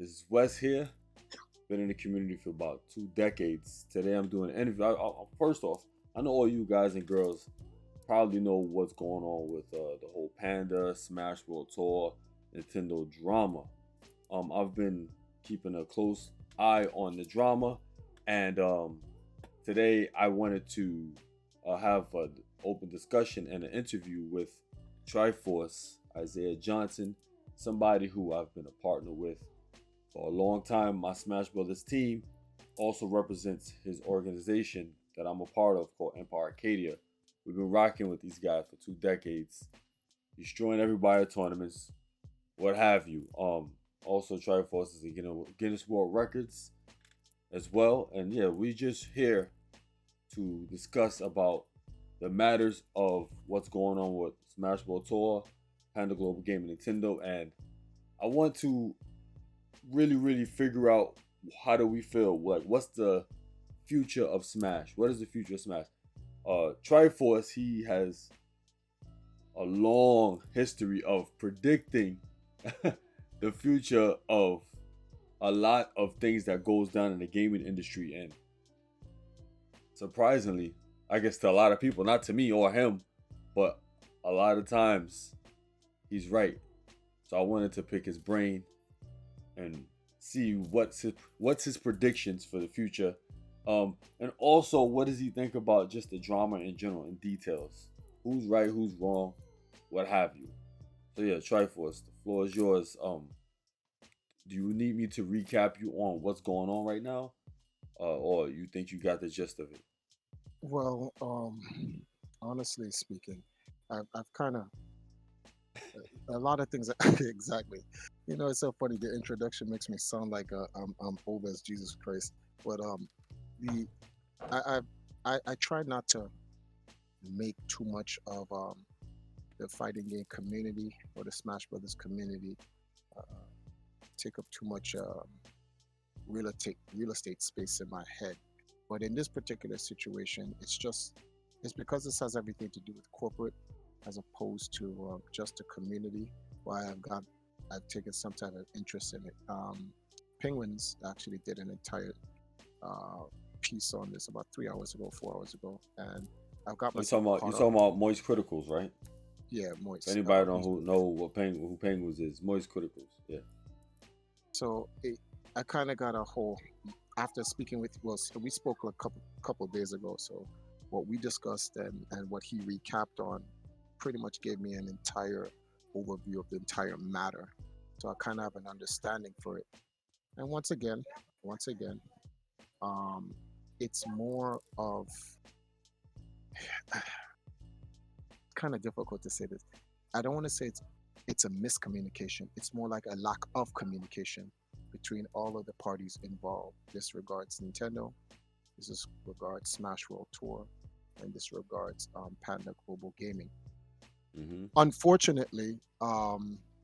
This is Wes here. Been in the community for about 2 decades. Today I'm doing an interview. First off, I know all you guys and girls probably know what's going on with the whole Panda Smash World Tour Nintendo drama. I've been keeping a close eye on the drama, and today I wanted to have an open discussion and an interview with Triforce Isaiah Johnson, somebody who I've been a partner with for a long time. My Smash Brothers team also represents his organization that I'm a part of called Empire Arcadia. We've been rocking with these guys for 2 decades, destroying everybody at tournaments, what have you. Also Triforce is in Guinness World Records as well. And yeah, we just here to discuss about the matters of what's going on with Smash World Tour, Panda Global Gaming, Nintendo, and I want to really figure out how do we feel, what's the future of Smash? What is the future of Smash? Triforce, he has a long history of predicting the future of a lot of things that goes down in the gaming industry, and surprisingly, I guess to a lot of people, not to me or him, but a lot of times he's right. So I wanted to pick his brain and see what's his predictions for the future, and also what does he think about just the drama in general, in details. Who's right, who's wrong, what have you. So yeah, Triforce, the floor is yours. Do you need me to recap you on what's going on right now, or you think you got the gist of it? Well, honestly speaking, I've kind of a lot of things. Exactly. It's so funny. The introduction makes me sound like I'm old as Jesus Christ. But the I I try not to make too much of the fighting game community or the Smash Brothers community uh, take up too much real estate space in my head. But in this particular situation, it's because this has everything to do with corporate as opposed to just a community. Why I've taken some type of interest in it. Penguins actually did an entire uh, piece on this about 3 hours ago, 4 hours ago, and I've got You myself talking about you caught up. talking about Moist Criticals, right? Yeah, If Moist. anybody don't He's know who Penguins is, Moist Criticals. Yeah. so it, I kind of got a whole after speaking with well, so we spoke a couple days ago. So what we discussed and what he recapped on pretty much gave me an entire overview of the entire matter. So I kind of have an understanding for it. And once again, um, it's more of kind of difficult to say this. I don't want to say it's a miscommunication. It's more like a lack of communication between all of the parties involved. This regards Nintendo, this is regards Smash World Tour, and this regards Panda Global Gaming. Mm-hmm. Unfortunately,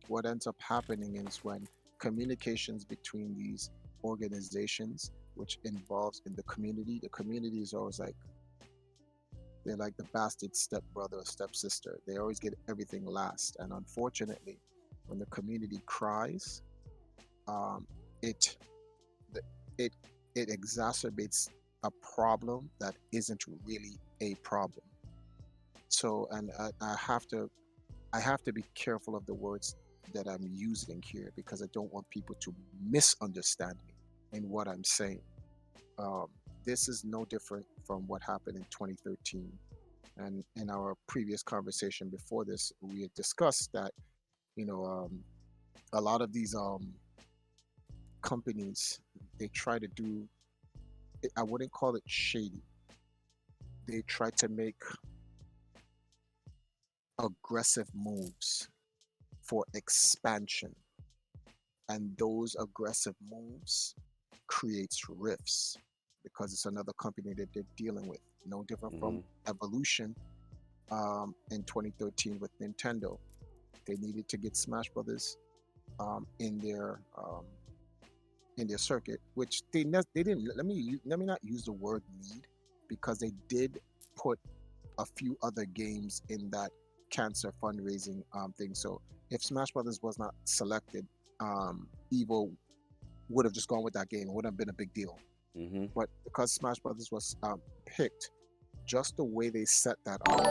what ends up happening is when communications between these organizations, which involves in the community is always like they're like the bastard stepbrother or stepsister. They always get everything last. And unfortunately, when the community cries, um, it it it exacerbates a problem that isn't really a problem. So, and I have to be careful of the words that I'm using here because I don't want people to misunderstand me in what I'm saying. Um, this is no different from what happened in 2013. And in our previous conversation before this, we had discussed that you know a lot of these companies they try to do. I wouldn't call it shady. They try to make aggressive moves for expansion, and those aggressive moves creates rifts because it's another company that they're dealing with. No different Mm-hmm. from Evolution in 2013 with Nintendo. They needed to get Smash Brothers um, in their um, in their circuit, which they didn't. Let me not use the word need because they did put a few other games in that cancer fundraising thing. So if Smash Brothers was not selected, Evo would have just gone with that game. It wouldn't have been a big deal. Mm-hmm. But because Smash Brothers was picked, just the way they set that up,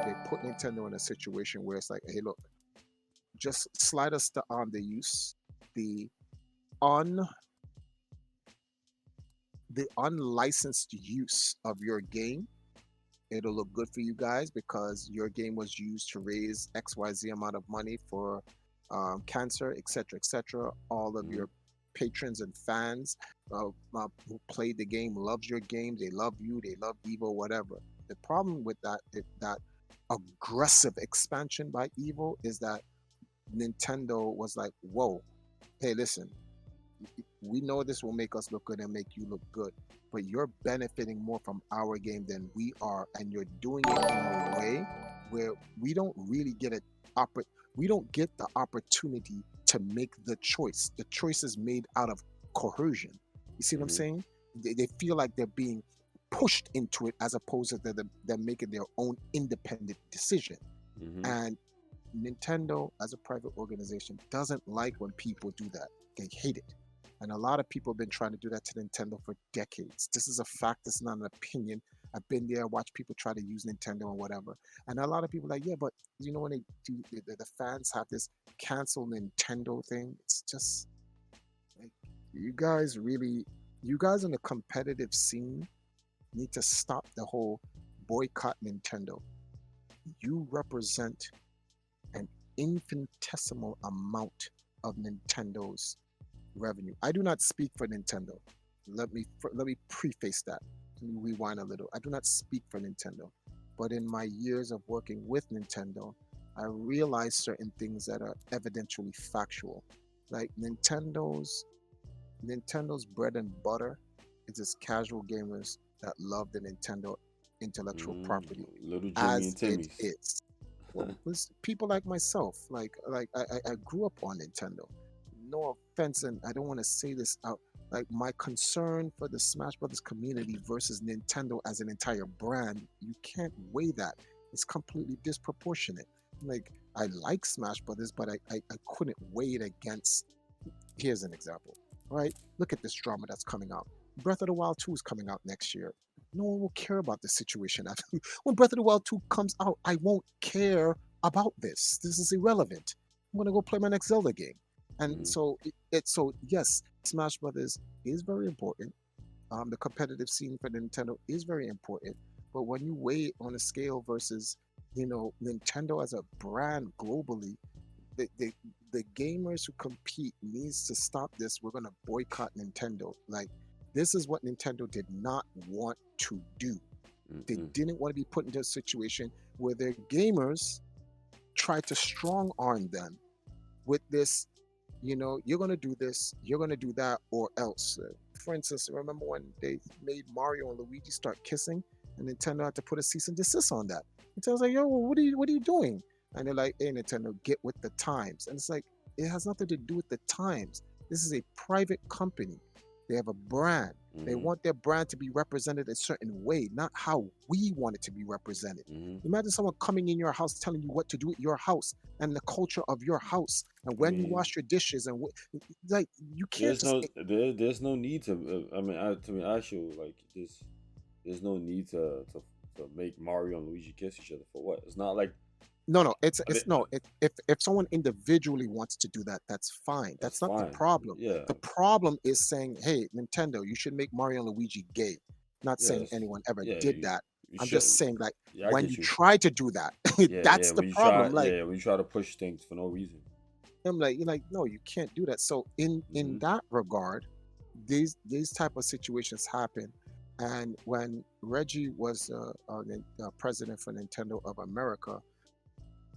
they put Nintendo in a situation where it's like, hey, look, just slide us the use, the un the unlicensed use of your game. It'll look good for you guys because your game was used to raise XYZ amount of money for cancer, etc., etc. All of Mm-hmm. your patrons and fans who played the game loves your game. They love you. They love Evo, whatever. The problem with that aggressive expansion by Evo is that Nintendo was like, "Whoa, hey, listen, we know this will make us look good and make you look good, but you're benefiting more from our game than we are, and you're doing it in a way where we don't really get it we don't get the opportunity to make the choice. The choice is made out of coercion. You see what I'm Mm-hmm. saying? They feel like they're being pushed into it as opposed to them making their own independent decision. Mm-hmm. And Nintendo, as a private organization, doesn't like when people do that. They hate it. And a lot of people have been trying to do that to Nintendo for decades. This is a fact. This is not an opinion. I've been there, watched people try to use Nintendo and whatever. And a lot of people are like, yeah, but you know, when they do, the fans have this cancel Nintendo thing. It's just like, you guys really, you guys in the competitive scene need to stop the whole boycott Nintendo. You represent an infinitesimal amount of Nintendo's revenue. I do not speak for Nintendo. Let me preface that. Let me rewind a little. I do not speak for Nintendo, but in my years of working with Nintendo, I realized certain things that are evidentially factual. Like Nintendo's bread and butter is its casual gamers that love the Nintendo intellectual Mm. property Little Jimmy as and it Timmy's. is. Well, it's people like myself, I grew up on Nintendo. No offense, and I don't want to say this out. Like my concern for the Smash Brothers community versus Nintendo as an entire brand, you can't weigh that. It's completely disproportionate. Like I like Smash Brothers, but I couldn't weigh it against. Here's an example, right? Look at this drama that's coming out. Breath of the Wild 2 is coming out next year. No one will care about this situation. When Breath of the Wild 2 comes out, I won't care about this. This is irrelevant. I'm gonna go play my next Zelda game. And Mm-hmm. so so yes, Smash Brothers is very important. The competitive scene for Nintendo is very important. But when you weigh it on a scale versus, Nintendo as a brand globally, the, the the gamers who compete needs to stop this. We're gonna boycott Nintendo. Like this is what Nintendo did not want to do. They Mm-hmm. didn't want to be put into a situation where their gamers try to strong arm them with this. You're gonna do this, you're gonna do that, or else. For instance, remember when they made Mario and Luigi start kissing, and Nintendo had to put a cease and desist on that. Nintendo's like, yo, what are you doing? And they're like, hey, Nintendo, get with the times. And it's like, it has nothing to do with the times. This is a private company. They have a brand. They Mm-hmm. want their brand to be represented a certain way, not how we want it to be represented. Mm-hmm. Imagine someone coming in your house telling you what to do at your house and the culture of your house and I when you mean, wash your dishes and like you can't just there's no need to. I mean, to be actual, like there's no need to make Mario and Luigi kiss each other for what? It's not like no, no, it's I mean, it's no. If someone individually wants to do that, that's fine. that's That's not the fine. problem. Yeah, The problem is saying, hey, Nintendo, you should make Mario and Luigi gay. Not yeah, saying anyone ever yeah. did that. You I'm should. just saying like Yeah, I when you get you. try to do that, Yeah, yeah. that's the problem. Like When you try to push things for no reason. I'm like, you're like, no, you can't do that. So in Mm-hmm. that regard, these type of situations happen. And when Reggie was president for Nintendo of America,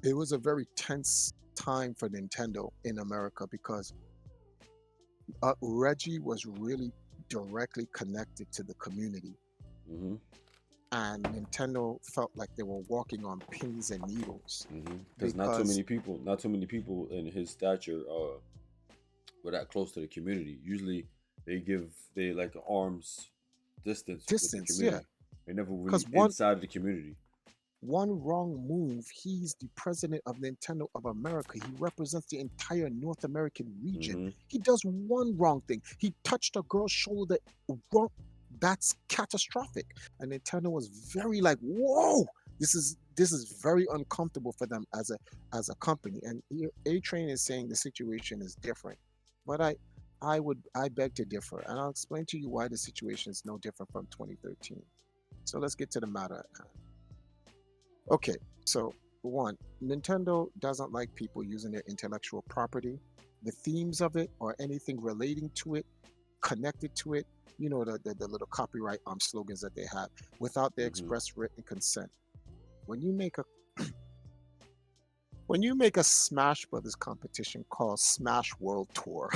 it was a very tense time for Nintendo in America because Reggie was really directly connected to the community, Mm-hmm. and Nintendo felt like they were walking on pins and needles Mm-hmm. Because because not too many people in his stature were that close to the community. Usually, they like arms distance with the distance, yeah. community. They never Because really one inside the community. One wrong move, he's the president of Nintendo of America. He represents the entire North American region. Mm-hmm. He does one wrong thing. He touched a girl's shoulder wrong. That's catastrophic. And Nintendo was very like, whoa, this is very uncomfortable for them as a company. And A Train is saying the situation is different. But I beg to differ. And I'll explain to you why the situation is no different from 2013. So let's get to the matter at hand. Okay, so one, Nintendo doesn't like people using their intellectual property, the themes of it, or anything relating to it, connected to it. You know the little copyright slogans that they have without their Mm-hmm. express written consent. When you make a when you make a Smash Brothers competition called Smash World Tour,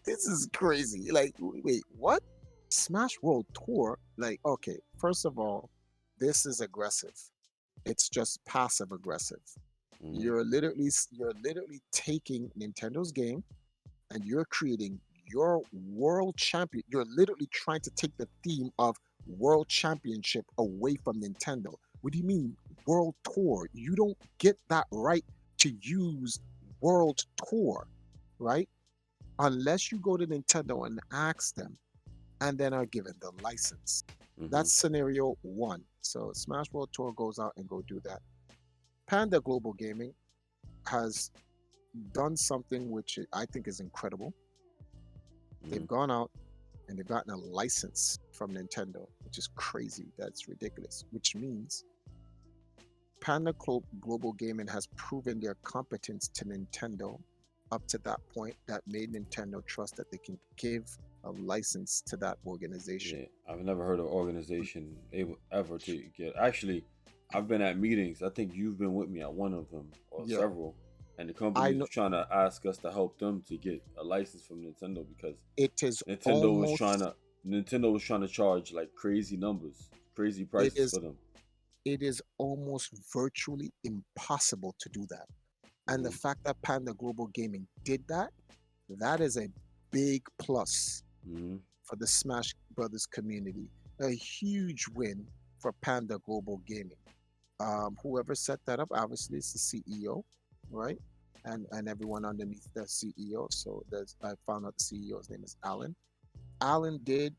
this is crazy. Like, wait, what? Smash World Tour? Like, okay, first of all, this is aggressive. It's just passive aggressive. Mm-hmm. You're literally taking Nintendo's game and you're creating your world champion. You're literally trying to take the theme of world championship away from Nintendo. What do you mean world tour? You don't get that right to use world tour, right? Unless you go to Nintendo and ask them and then are given the license. Mm-hmm. That's scenario one. So Smash World Tour goes out and go do that. Panda Global Gaming has done something which I think is incredible. Mm-hmm. They've gone out and they've gotten a license from Nintendo, which is crazy. That's ridiculous. Which means Panda Global Gaming has proven their competence to Nintendo up to that point that made Nintendo trust that they can give a license to that organization. Yeah, I've never heard of an organization able ever to get. Actually, I've been at meetings. I think you've been with me at one of them or Yeah, several, and the I companies know was trying to ask us to help them to get a license from Nintendo because it is Nintendo was trying almost to Nintendo was trying to charge like crazy numbers, crazy it prices is for them. it is almost virtually impossible to do that. And the Mm-hmm. fact that Panda Global Gaming did that, that is a big plus Mm-hmm. for the Smash Brothers community. A huge win for Panda Global Gaming. Whoever set that up, obviously, is the CEO, right? And everyone underneath the CEO. So I found out the CEO's name is Alan. Alan did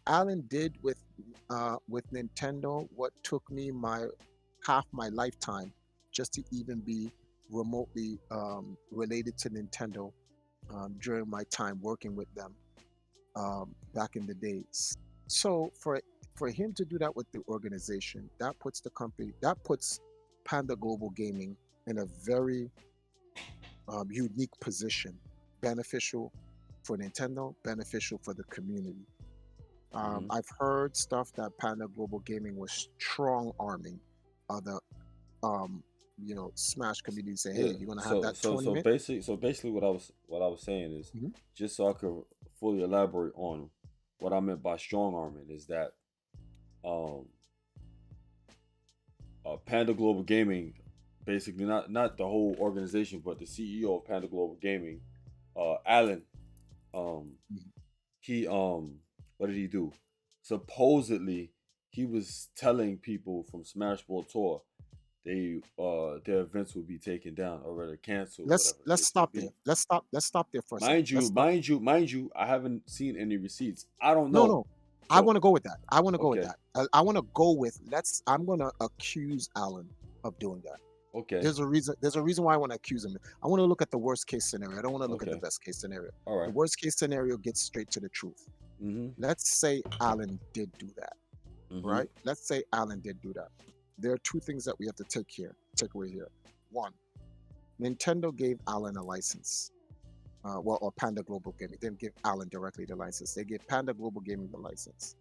Alan did with Nintendo what took me my half my lifetime just to even be remotely related to Nintendo during my time working with them back in the days. So for him to do that with the organization, that puts Panda Global Gaming in a very unique position, beneficial for Nintendo, beneficial for the community. Mm-hmm. I've heard stuff that Panda Global Gaming was strong arming other, um, Smash community say, hey, Yeah. you're gonna have So that so so tournament. basically so basically what I was saying is Mhm. just so I could fully elaborate on what I meant by strong arming is that um Panda Global Gaming, basically not the whole organization, but the CEO of Panda Global Gaming, Alan, um, Mhm. he what did he do? Supposedly, he was telling people from Smash Ball Tour their events would be taken down or rather canceled, Let's whatever the let's case may stop there. be. Let's stop there for a second. Mind Let's you, stop. mind you, mind you, I haven't seen any receipts. I don't No, know. no. I So want to go with that. I want to go with okay, that. I want to go with I'm gonna accuse Alan of doing that. okay, There's a reason why I want to accuse him. I want to look at the worst case scenario. I don't want to look at the okay, best case scenario. all The right. worst case scenario gets straight to the truth. Mm-hmm. Let's say Alan did do that, Mm-hmm. right? Let's say Alan did do that. There are two things that we have to take away here. One, Nintendo gave Alan a license. Or Panda Global Gaming. They didn't give Alan directly the license. They gave Panda Global Gaming the license.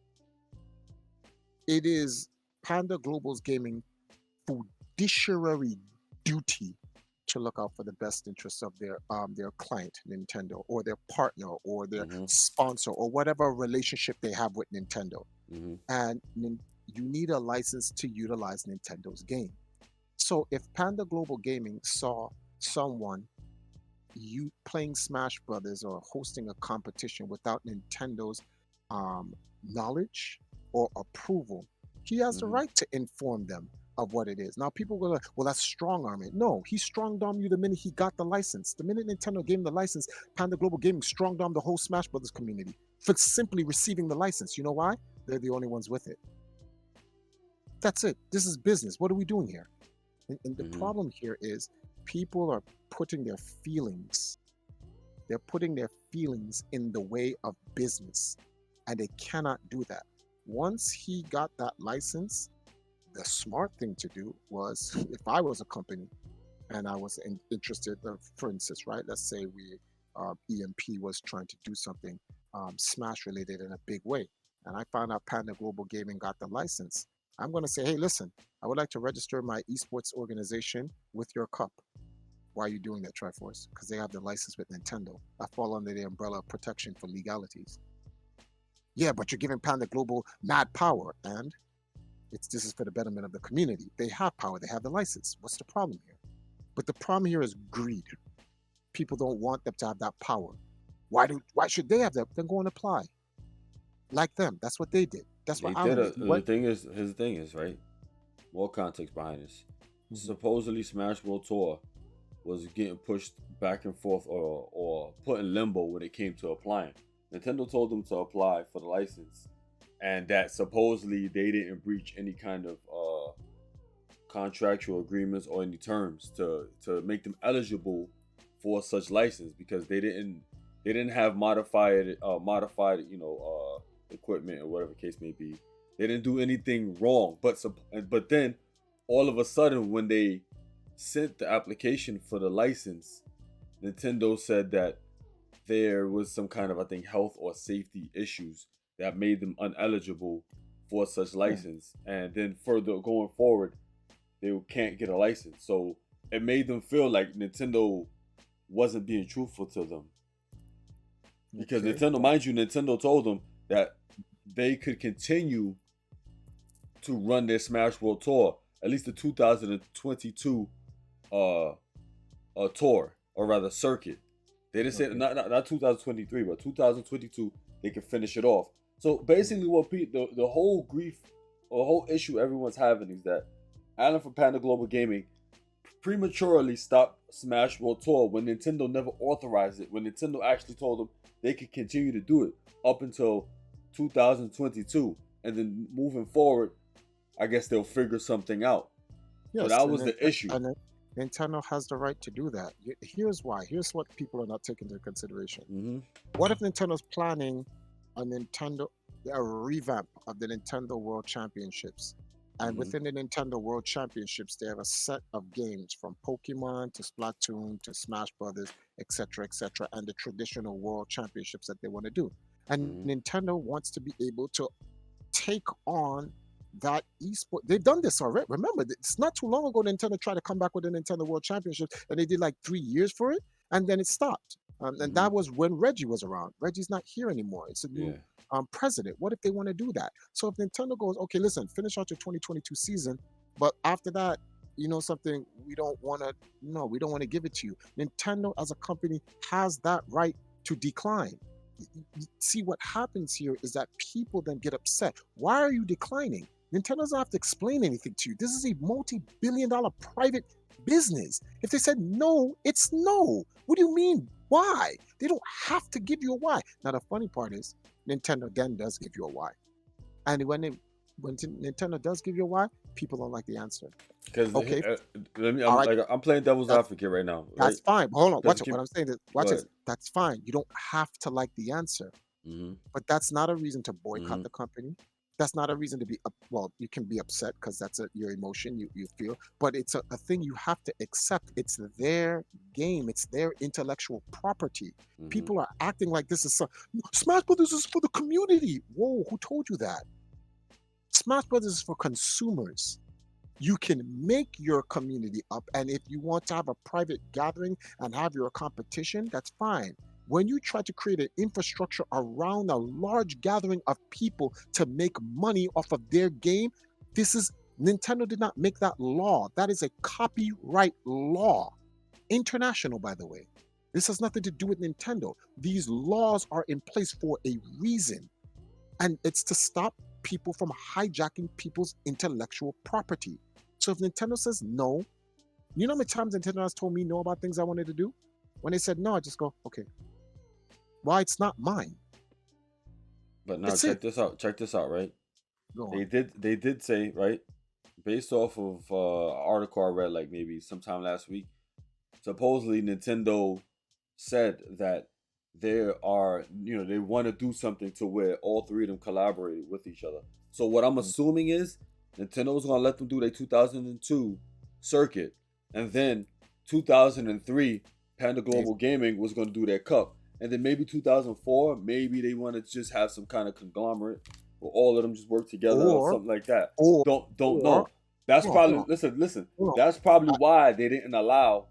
It is Panda Global's gaming fiduciary duty to look out for the best interests of their client Nintendo or their partner or their Mm-hmm. sponsor or whatever relationship they have with Nintendo. Mm-hmm. And you need a license to utilize Nintendo's game. So if Panda Global Gaming saw someone you playing Smash Brothers or hosting a competition without Nintendo's knowledge or approval, He has the Hmm. right to inform them of what it is. Now, people go like, well, that's strong arming. No, he strong armed you the minute he got the license. The minute Nintendo gave him the license, Panda Global Gaming strong armed the whole Smash Brothers community for simply receiving the license. You know why? They're the only ones with it. That's it. This is business. What are we doing here? And the Hmm. problem here is people are putting their feelings, they're putting their feelings in the way of business, and they cannot do that. Once he got that license, the smart thing to do was, if I was a company and I was interested, for instance, right? Let's say EMP was trying to do something Smash related in a big way, and I found out Panda Global Gaming got the license. I'm going to say, hey, listen, I would like to register my esports organization with your cup. Why are you doing that, Triforce? Because they have the license with Nintendo. I fall under the umbrella of protection for legalities. Yeah, but you're giving Panda Global mad power, and this is for the betterment of the community. They have power. They have the license. What's the problem here? But the problem here is greed. People don't want them to have that power. Why should they have that? Then go and apply like them. That's what they did. That's what They did Alan a, did. He the went. thing is, his thing is, right? More context behind this. Mhm. Supposedly, Smash World Tour was getting pushed back and forth or put in limbo when it came to applying. Nintendo told them to apply for the license, and that supposedly they didn't breach any kind of contractual agreements or any terms to make them eligible for such license, because they didn't have modified equipment or whatever case may be. They didn't do anything wrong, but then all of a sudden when they sent the application for the license, Nintendo said that there was some kind of, I think, health or safety issues that made them uneligible for such Yeah. license, and then further going forward they can't get a license. So it made them feel like Nintendo wasn't being truthful to them, because Okay. Nintendo, mind you, Nintendo told them that they could continue to run their Smash World Tour, at least the 2022 uh, tour, or rather circuit. They didn't say Okay. not 2023, but 2022 they could finish it off. So basically, what the whole grief or whole issue everyone's having is that Alan from Panda Global Gaming prematurely stopped Smash World Tour when Nintendo never authorized it. When Nintendo actually told them they could continue to do it up until 2022, and then moving forward, I guess they'll figure something out. So Yes, that and was the issue. Nintendo has the right to do that. Here's why. Here's what people are not taking into consideration. Hmm. What if Nintendo's planning a revamp of the Nintendo World Championships? And Hmm. within the Nintendo World Championships, they have a set of games from Pokemon to Splatoon to Smash Brothers, etc., and the traditional World Championships that they want to do. And Hmm. Nintendo wants to be able to take on that esport. They've done this already. Remember, it's not too long ago Nintendo tried to come back with the Nintendo World Championship, and they did like 3 years for it, and then it stopped. And Hmm. that was when Reggie was around. Reggie's not here anymore. It's a new Yeah. president. What if they want to do that? So if Nintendo goes, okay, listen, finish out your 2022 season, but after that, you know something, we don't want to. No, we don't want to give it to you. Nintendo as a company has that right to decline. See, what happens here is that people then get upset. Why are you declining? Nintendo doesn't have to explain anything to you. This is a multi-billion-dollar private business. If they said no, it's no. What do you mean? Why? They don't have to give you a why. Now the funny part is Nintendo then does give you a why. And when Nintendo does give you a why, people don't like the answer. Because Okay, let me, all I'm right, like, I'm playing devil's that's advocate right now, right? that's fine. But hold on, Because watch it it. keep What I'm saying is, go watch ahead. this. That's fine. You don't have to like the answer. Hmm. But that's not a reason to boycott Hmm. the company. That's not a reason to be well. You can be upset because that's your emotion you feel, but it's a thing you have to accept. It's their game. It's their intellectual property. Hmm. People are acting like this is Smash Brothers is for the community. Whoa, who told you that? Smash Brothers is for consumers. You can make your community up, and if you want to have a private gathering and have your competition, that's fine. When you try to create an infrastructure around a large gathering of people to make money off of their game, this is Nintendo did not make that law. That is a copyright law, international, by the way. This has nothing to do with Nintendo. These laws are in place for a reason, and it's to stop. people from hijacking people's intellectual property. So if Nintendo says no, you know how many times Nintendo has told me no about things I wanted to do? When they said no, I just go, okay, why it's not mine? But now That's it. check this out. Check this out, right? Go on. They did say, right, based off of article I read like maybe sometime last week. Supposedly Nintendo said that they want to do something to where all three of them collaborate with each other. So what I'm Mm. assuming is Nintendo's gonna let them do their 2002 circuit, and then 2003 Panda They, Global Gaming was gonna do their cup, and then maybe 2004 maybe they want to just have some kind of conglomerate where all of them just work together or or something like that. or Don't or know. That's hold probably on, listen. hold on. That's probably I, why they didn't allow.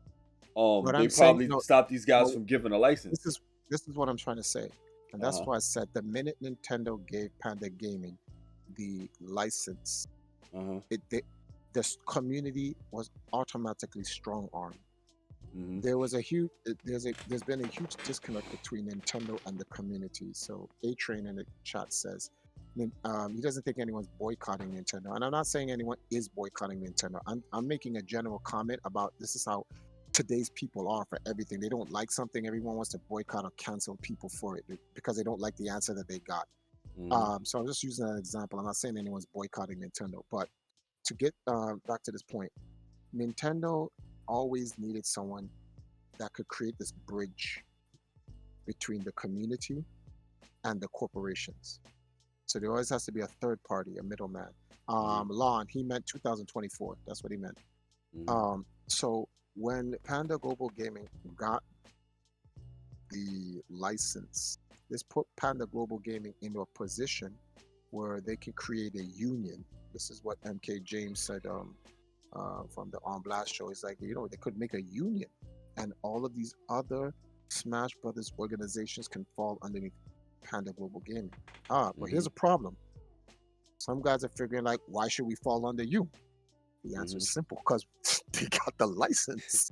what They I'm saying, probably no, stopped these guys no, from giving a this license. is this is what I'm trying to say, and Uh that's huh. why I said the minute Nintendo gave Panda Gaming the license, Uh huh. this community was automatically strong armed. Mhm. There was a huge there's been a huge disconnect between Nintendo and the community. So A Train in the chat says he doesn't think anyone's boycotting Nintendo, and I'm not saying anyone is boycotting Nintendo. I'm making a general comment about this is how today's people are for everything. They don't like something, everyone wants to boycott or cancel people for it because they don't like the answer that they got. Mhm. So I'm just using that example. I'm not saying anyone's boycotting Nintendo, but to get back to this point, Nintendo always needed someone that could create this bridge between the community and the corporations. So there always has to be a third party, a middleman. Mhm. Lon, he meant 2024. That's what he meant. Mhm. So when Panda Global Gaming got the license, this put Panda Global Gaming into a position where they can create a union. This is what MK James said from the On Blast show. It's like, they could make a union, and all of these other Smash Brothers organizations can fall underneath Panda Global Gaming. But here's Mhm. a problem. Some guys are figuring like, why should we fall under you? The answer is Mhm. simple, because they got the license.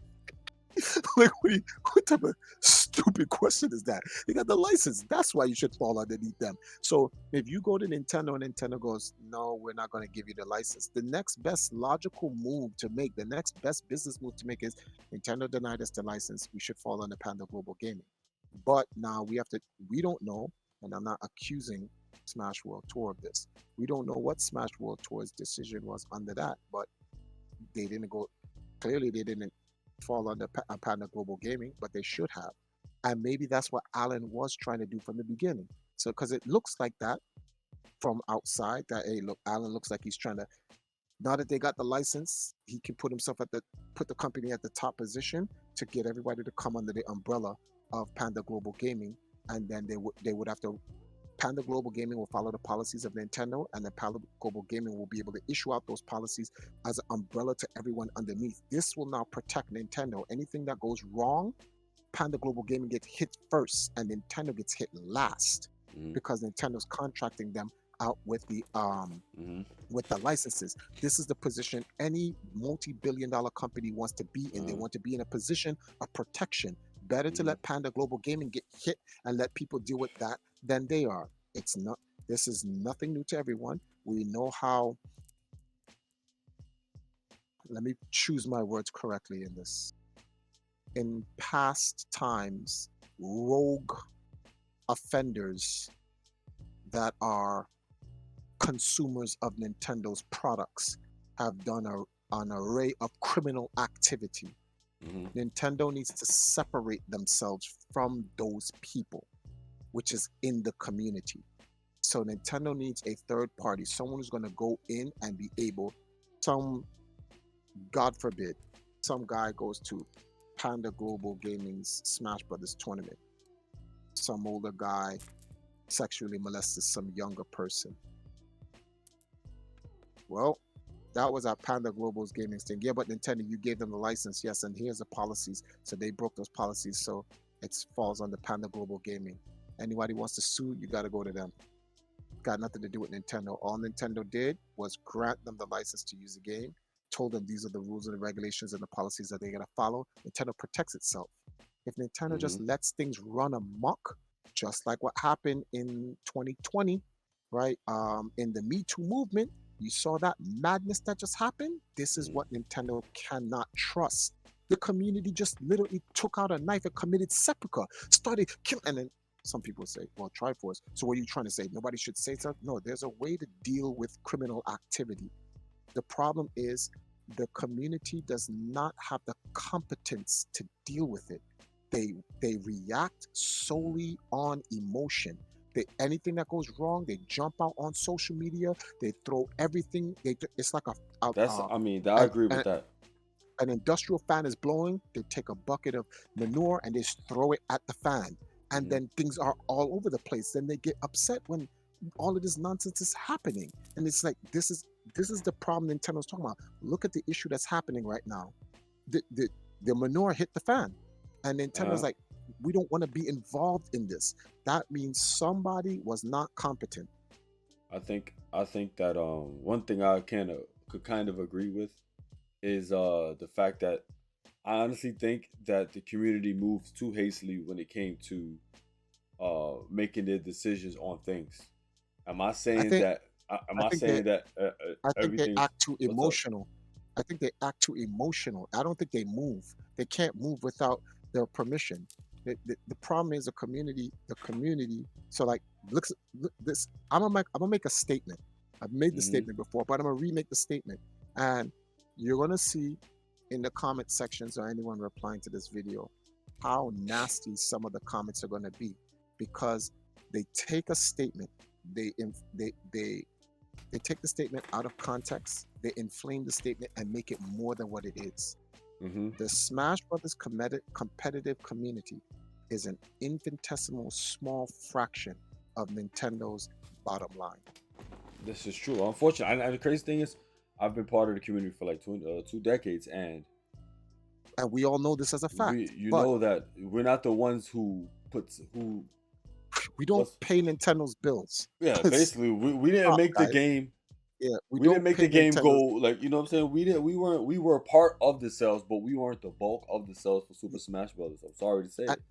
Like, what type of stupid question is that? They got the license. That's why you should fall underneath them. So if you go to Nintendo and Nintendo goes, no, we're not going to give you the license, the next best logical move to make, the next best business move to make is Nintendo denied us the license. We should fall under Panda Global Gaming. But now we don't know, and I'm not accusing Smash World Tour of this. We don't know what Smash World Tour's decision was under that, but they didn't go, clearly they didn't fall under Panda Global Gaming, but they should have. And maybe that's what Alan was trying to do from the beginning. So, because it looks like that from outside, that hey, look, Alan looks like he's trying to. Now that they got the license, he can put the company at the top position to get everybody to come under the umbrella of Panda Global Gaming, and then they would have to. Panda Global Gaming will follow the policies of Nintendo, and then Panda Global Gaming will be able to issue out those policies as an umbrella to everyone underneath. This will now protect Nintendo. Anything that goes wrong, Panda Global Gaming gets hit first, and Nintendo gets hit last, Mhm. because Nintendo's contracting them out Mhm. with the licenses. This is the position any multi-billion-dollar company wants to be in. They Uh-huh. want to be in a position of protection. Better to Mhm. let Panda Global Gaming get hit and let people deal with that than they are. It's not. This is nothing new to everyone. We know how. Let me choose my words correctly in this. In past times, rogue offenders that are consumers of Nintendo's products have done an array of criminal activity. Mhm. Nintendo needs to separate themselves from those people, which is in the community. So Nintendo needs a third party, someone who's going to go in and be able, some, God forbid, some guy goes to Panda Global Gaming's Smash Brothers tournament. Some older guy sexually molested some younger person. Well, that was at Panda Global's gaming thing. Yeah, but Nintendo, you gave them the license, yes, and here's the policies. So they broke those policies, so it falls under Panda Global Gaming. Anybody wants to sue, you got to go to them. Got nothing to do with Nintendo. All Nintendo did was grant them the license to use the game, told them these are the rules and the regulations and the policies that they're going to follow. Nintendo protects itself. If Nintendo just Mhm. lets things run amok, just like what happened in 2020, right? In the Me Too movement, you saw that madness that just happened. This is Mm. what Nintendo cannot trust. The community just literally took out a knife and committed seppuku, started killing, and then some people say, well, Triforce. So what are you trying to say? Nobody should say so? No, there's a way to deal with criminal activity. The problem is the community does not have the competence to deal with it. They react solely on emotion. Anything that goes wrong, they jump out on social media. They throw everything. It's like That's, I mean, I an, agree with an that. an industrial fan is blowing. They take a bucket of manure and they just throw it at the fan, and Hmm. then things are all over the place. Then they get upset when all of this nonsense is happening, and it's like this is the problem Nintendo's talking about. Look at the issue that's happening right now. The manure hit the fan, and Nintendo's Uh, like, we don't want to be involved in this. That means somebody was not competent. I think that one thing I could kind of agree with is the fact that I honestly think that the community moved too hastily when it came to making their decisions on things. Am I I saying think that? Am I I think they saying that I think they everything is? act too What's up? emotional. I think they act too emotional. I don't think they move. They can't move without their permission. The problem is the community. So like, look this. I'm gonna make a statement. I've made the Hmm. statement before, but I'm gonna remake the statement. And you're gonna see in the comment sections or anyone replying to this video how nasty some of the comments are gonna be, because they take a statement, they take the statement out of context, they inflame the statement and make it more than what it is. Hmm. The Smash Brothers competitive community is an infinitesimal small fraction of Nintendo's bottom line. This is true. Unfortunately, and the crazy thing is, I've been part of the community for like 2 decades, and And we all know this as a we, fact. you But know, that we're not the ones who we don't was, pay Nintendo's bills. yeah. Basically, we didn't Stop, make the guys. game. Yeah, we We didn't don't make the pay game go Nintendo's. like, you know what I'm saying. We were a part of the sales, but we weren't the bulk of the sales for Super Smash Brothers. I'm sorry to say And it.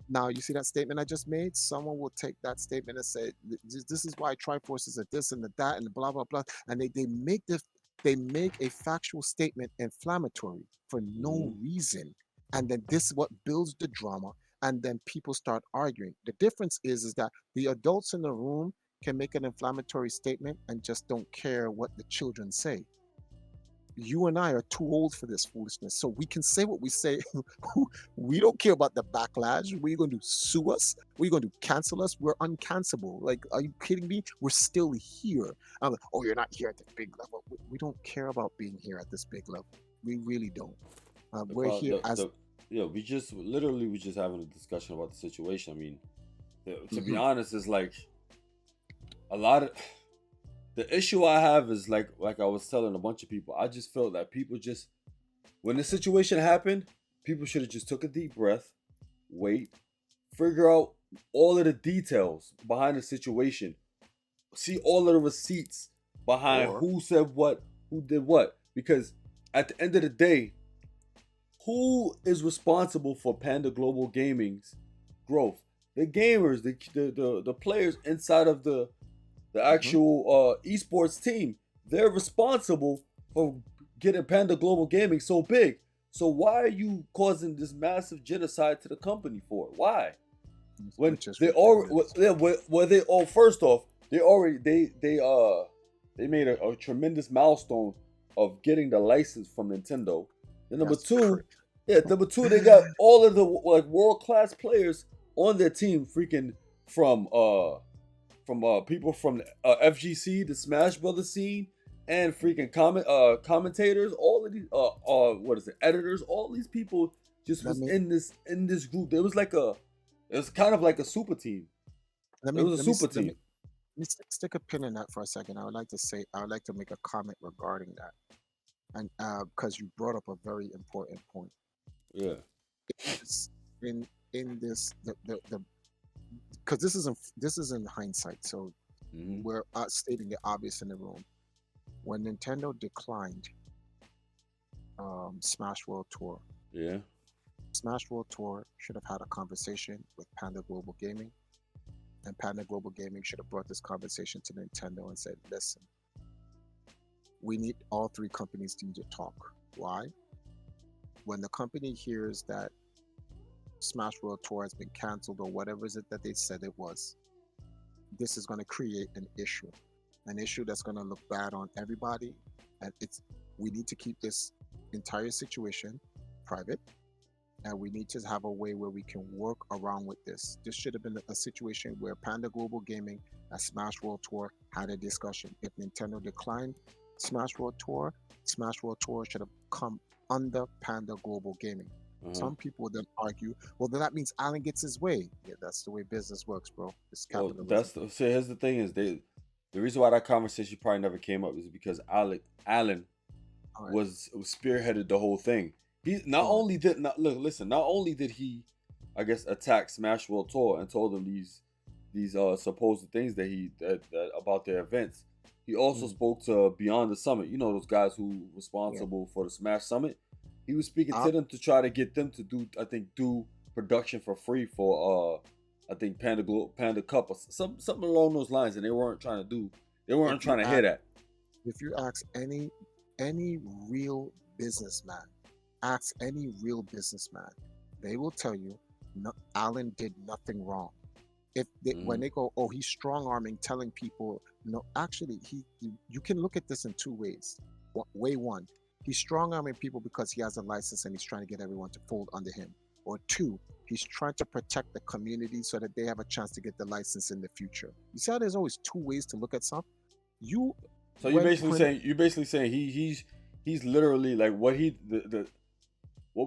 now you see that statement I just made? Someone will take that statement and say, This is why Triforce is a this and a that and blah blah blah." And they make a factual statement inflammatory for no Hmm. reason. And then this is what builds the drama. And then people start arguing. The difference is that the adults in the room can make an inflammatory statement and just don't care what the children say. You and I are too old for this foolishness. So we can say what we say. We don't care about the backlash. What are you going to do? Sue us? What are you going to do? Cancel us? We're uncancelable. Like, are you kidding me? We're still here. I'm like, oh, you're not here at this big level. We don't care about being here at this big level. We really don't. The We're problem, here as. the Yeah, we just having a discussion about the situation. I mean, to be Mhm, honest, it's like a lot of the issue I have is like I was telling a bunch of people. I just felt that people just, when the situation happened, people should have just took a deep breath, wait, figure out all of the details behind the situation, see all of the receipts behind or who said what, who did what. Because at the end of the day, who is responsible for Panda Global Gaming's growth? The gamers, the players inside of the mhm. actual esports team. They're responsible for getting Panda Global Gaming so big. So why are you causing this massive genocide to the company for? Why? When Which is they already, ridiculous. where they, oh, first off, they already they made a tremendous milestone of getting the license from Nintendo. And number That's two, crazy. yeah, number two, they got all of the like world class players on their team, freaking from people from FGC, the Smash Brothers scene, and freaking commentators. All of these what is it, editors? All these people just Let was me in this group. It was kind of like a super team. let It me was a let me super let me team. let me stick a pin in that for a second. I would like to make a comment regarding that, and because you brought up a very important point. Yeah. It's in this the because this is in hindsight, so Hmm. we're stating the obvious in the room. When Nintendo declined Smash World Tour, Yeah. Smash World Tour should have had a conversation with Panda Global Gaming and Panda Global Gaming should have brought this conversation to Nintendo and said, listen, we need all three companies to talk. Why? When the company hears that Smash World Tour has been canceled or whatever is it that they said it was, this is going to create an issue that's going to look bad on everybody. And we need to keep this entire situation private, and we need to have a way where we can work around with this. This should have been a situation where Panda Global Gaming and Smash World Tour had a discussion. If Nintendo declined Smash World Tour should have come under Panda Global Gaming. Some people would then argue, well, then that means Alan gets his way. Yeah, that's the way business works, bro. It's capitalism. Well, here's the thing: is the reason why that conversation probably never came up is because Alan was spearheaded the whole thing. He not only did he, I guess, attack Smash World Tour and told them these supposed things that about their events. He also spoke to Beyond the Summit. You know those guys who responsible for the Smash Summit. He was speaking to them to try to get them to do production for free for I think Panda Cup or something along those lines, and they weren't trying to hear that. If you ask any real businessman, they will tell you Alan did nothing wrong. If when they go, oh, he's strong arming, telling people, no, actually, you can look at this in two ways. Way one, he's strong arming people because he has a license and he's trying to get everyone to fold under him. Or two, he's trying to protect the community so that they have a chance to get the license in the future. You see how there's always two ways to look at something? You're basically saying he's literally like what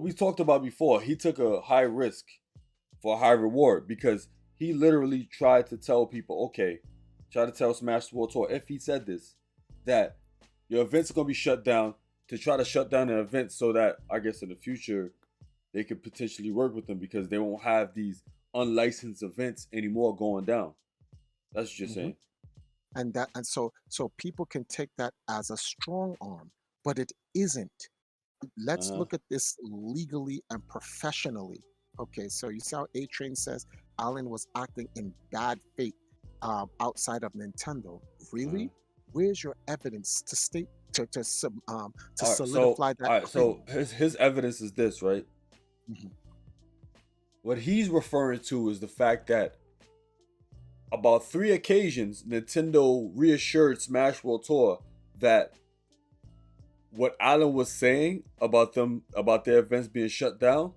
we talked about before. He took a high risk for a high reward because he literally tried to tell people, try to tell Smash World Tour, if he said this, that your events are going to be shut down, to try to shut down an event so that, I guess, in the future, they could potentially work with them because they won't have these unlicensed events anymore going down. That's what you're saying. And so people can take that as a strong arm, but it isn't. Let's look at this legally and professionally. Okay, so you see how A-Train says Alan was acting in bad faith outside of Nintendo. Really? Where's your evidence to state to solidify that? All right, so his evidence is this, right? What he's referring to is the fact that about 3 occasions, Nintendo reassured Smash World Tour that what Alan was saying about their events being shut down,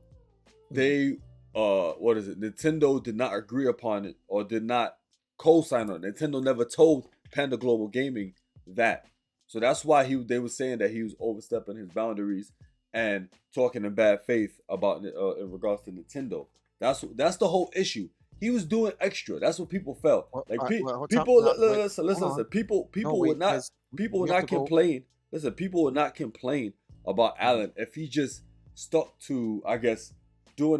they Nintendo did not agree upon it or did not co-sign on it. Nintendo never told Panda Global Gaming that. So that's why they were saying that he was overstepping his boundaries and talking in bad faith about in regards to Nintendo. That's the whole issue. He was doing extra. That's what people felt. Listen. People would not complain. Listen, people would not complain about Alan if he just stuck to, I guess, doing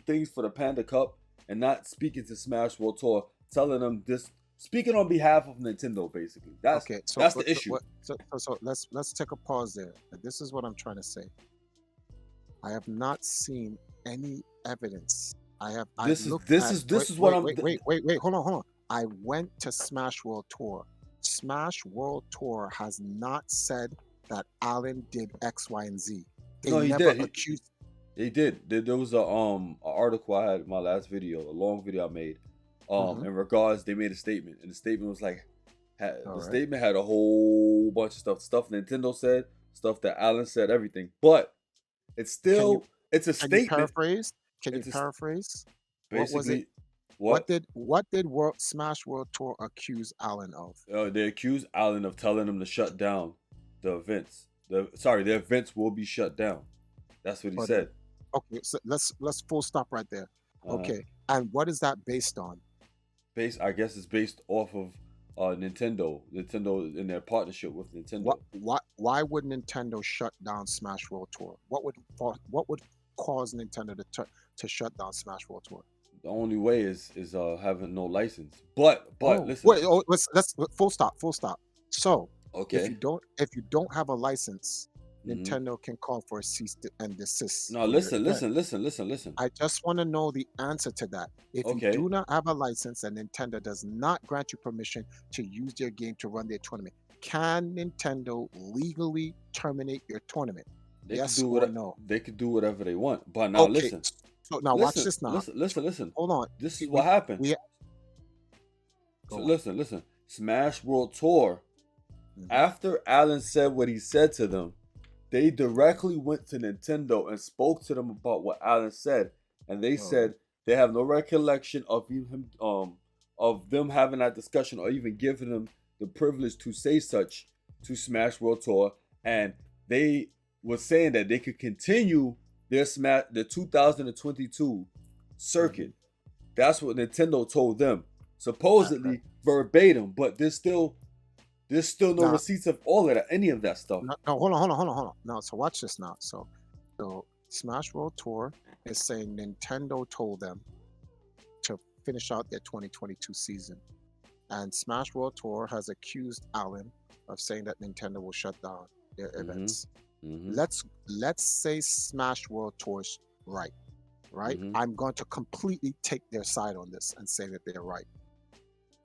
things for the Panda Cup and not speaking to Smash World Tour, telling them this, speaking on behalf of Nintendo, basically. That's the issue. So let's take a pause there. This is what I'm trying to say. I have not seen any evidence. Wait, hold on. I went to Smash World Tour. Smash World Tour has not said that Alan did X, Y, and Z. He did. There was a article I had in my last video, a long video I made. In regards, they made a statement, and the statement was like, statement had a whole bunch of stuff Nintendo said, stuff that Alan said, everything. But it's still it's a statement. Can you paraphrase? Basically, what did Smash World Tour accuse Alan of? They accused Alan of telling them to shut down the events. The events will be shut down. That's what he said. Okay, so let's full stop right there. Okay, and what is that based on? I guess it's based off of Nintendo in their partnership with Nintendo. Why would Nintendo shut down Smash World Tour? What would cause Nintendo to shut down Smash World Tour? The only way is having no license. But listen. Wait, let's full stop. So okay, if you don't have a license, Mm-hmm. Nintendo can call for a cease and desist No, for your listen, event. listen, listen, listen, listen. I just want to know the answer to that. If you Okay, do not have a license and Nintendo does not grant you permission to use their game to run their tournament, can Nintendo legally terminate your tournament? they could Yes do or what no? they could do whatever they want. But now Okay. listen, So now watch listen, this now. listen, listen, listen. Hold on. This is We what we, happened. we So go on. listen, listen. Smash World Tour. Hmm. After Alan said what he said to them, they directly went to Nintendo and spoke to them about what Alan said, and they All right. said they have no recollection of him, of them having that discussion or even giving them the privilege to say such to Smash World Tour, and they were saying that they could continue the 2022 Hmm. circuit. That's what Nintendo told them, Right. supposedly verbatim, but there's still no Now, receipts of all of that, any of that stuff. no, no, hold on. Now, so watch this now. So Smash World Tour is saying Nintendo told them to finish out their 2022 season. And Smash World Tour has accused Allen of saying that Nintendo will shut down their Mm-hmm. events. Mm-hmm. Let's say Smash World Tour's right, right? Mm-hmm. I'm going to completely take their side on this and say that they're right.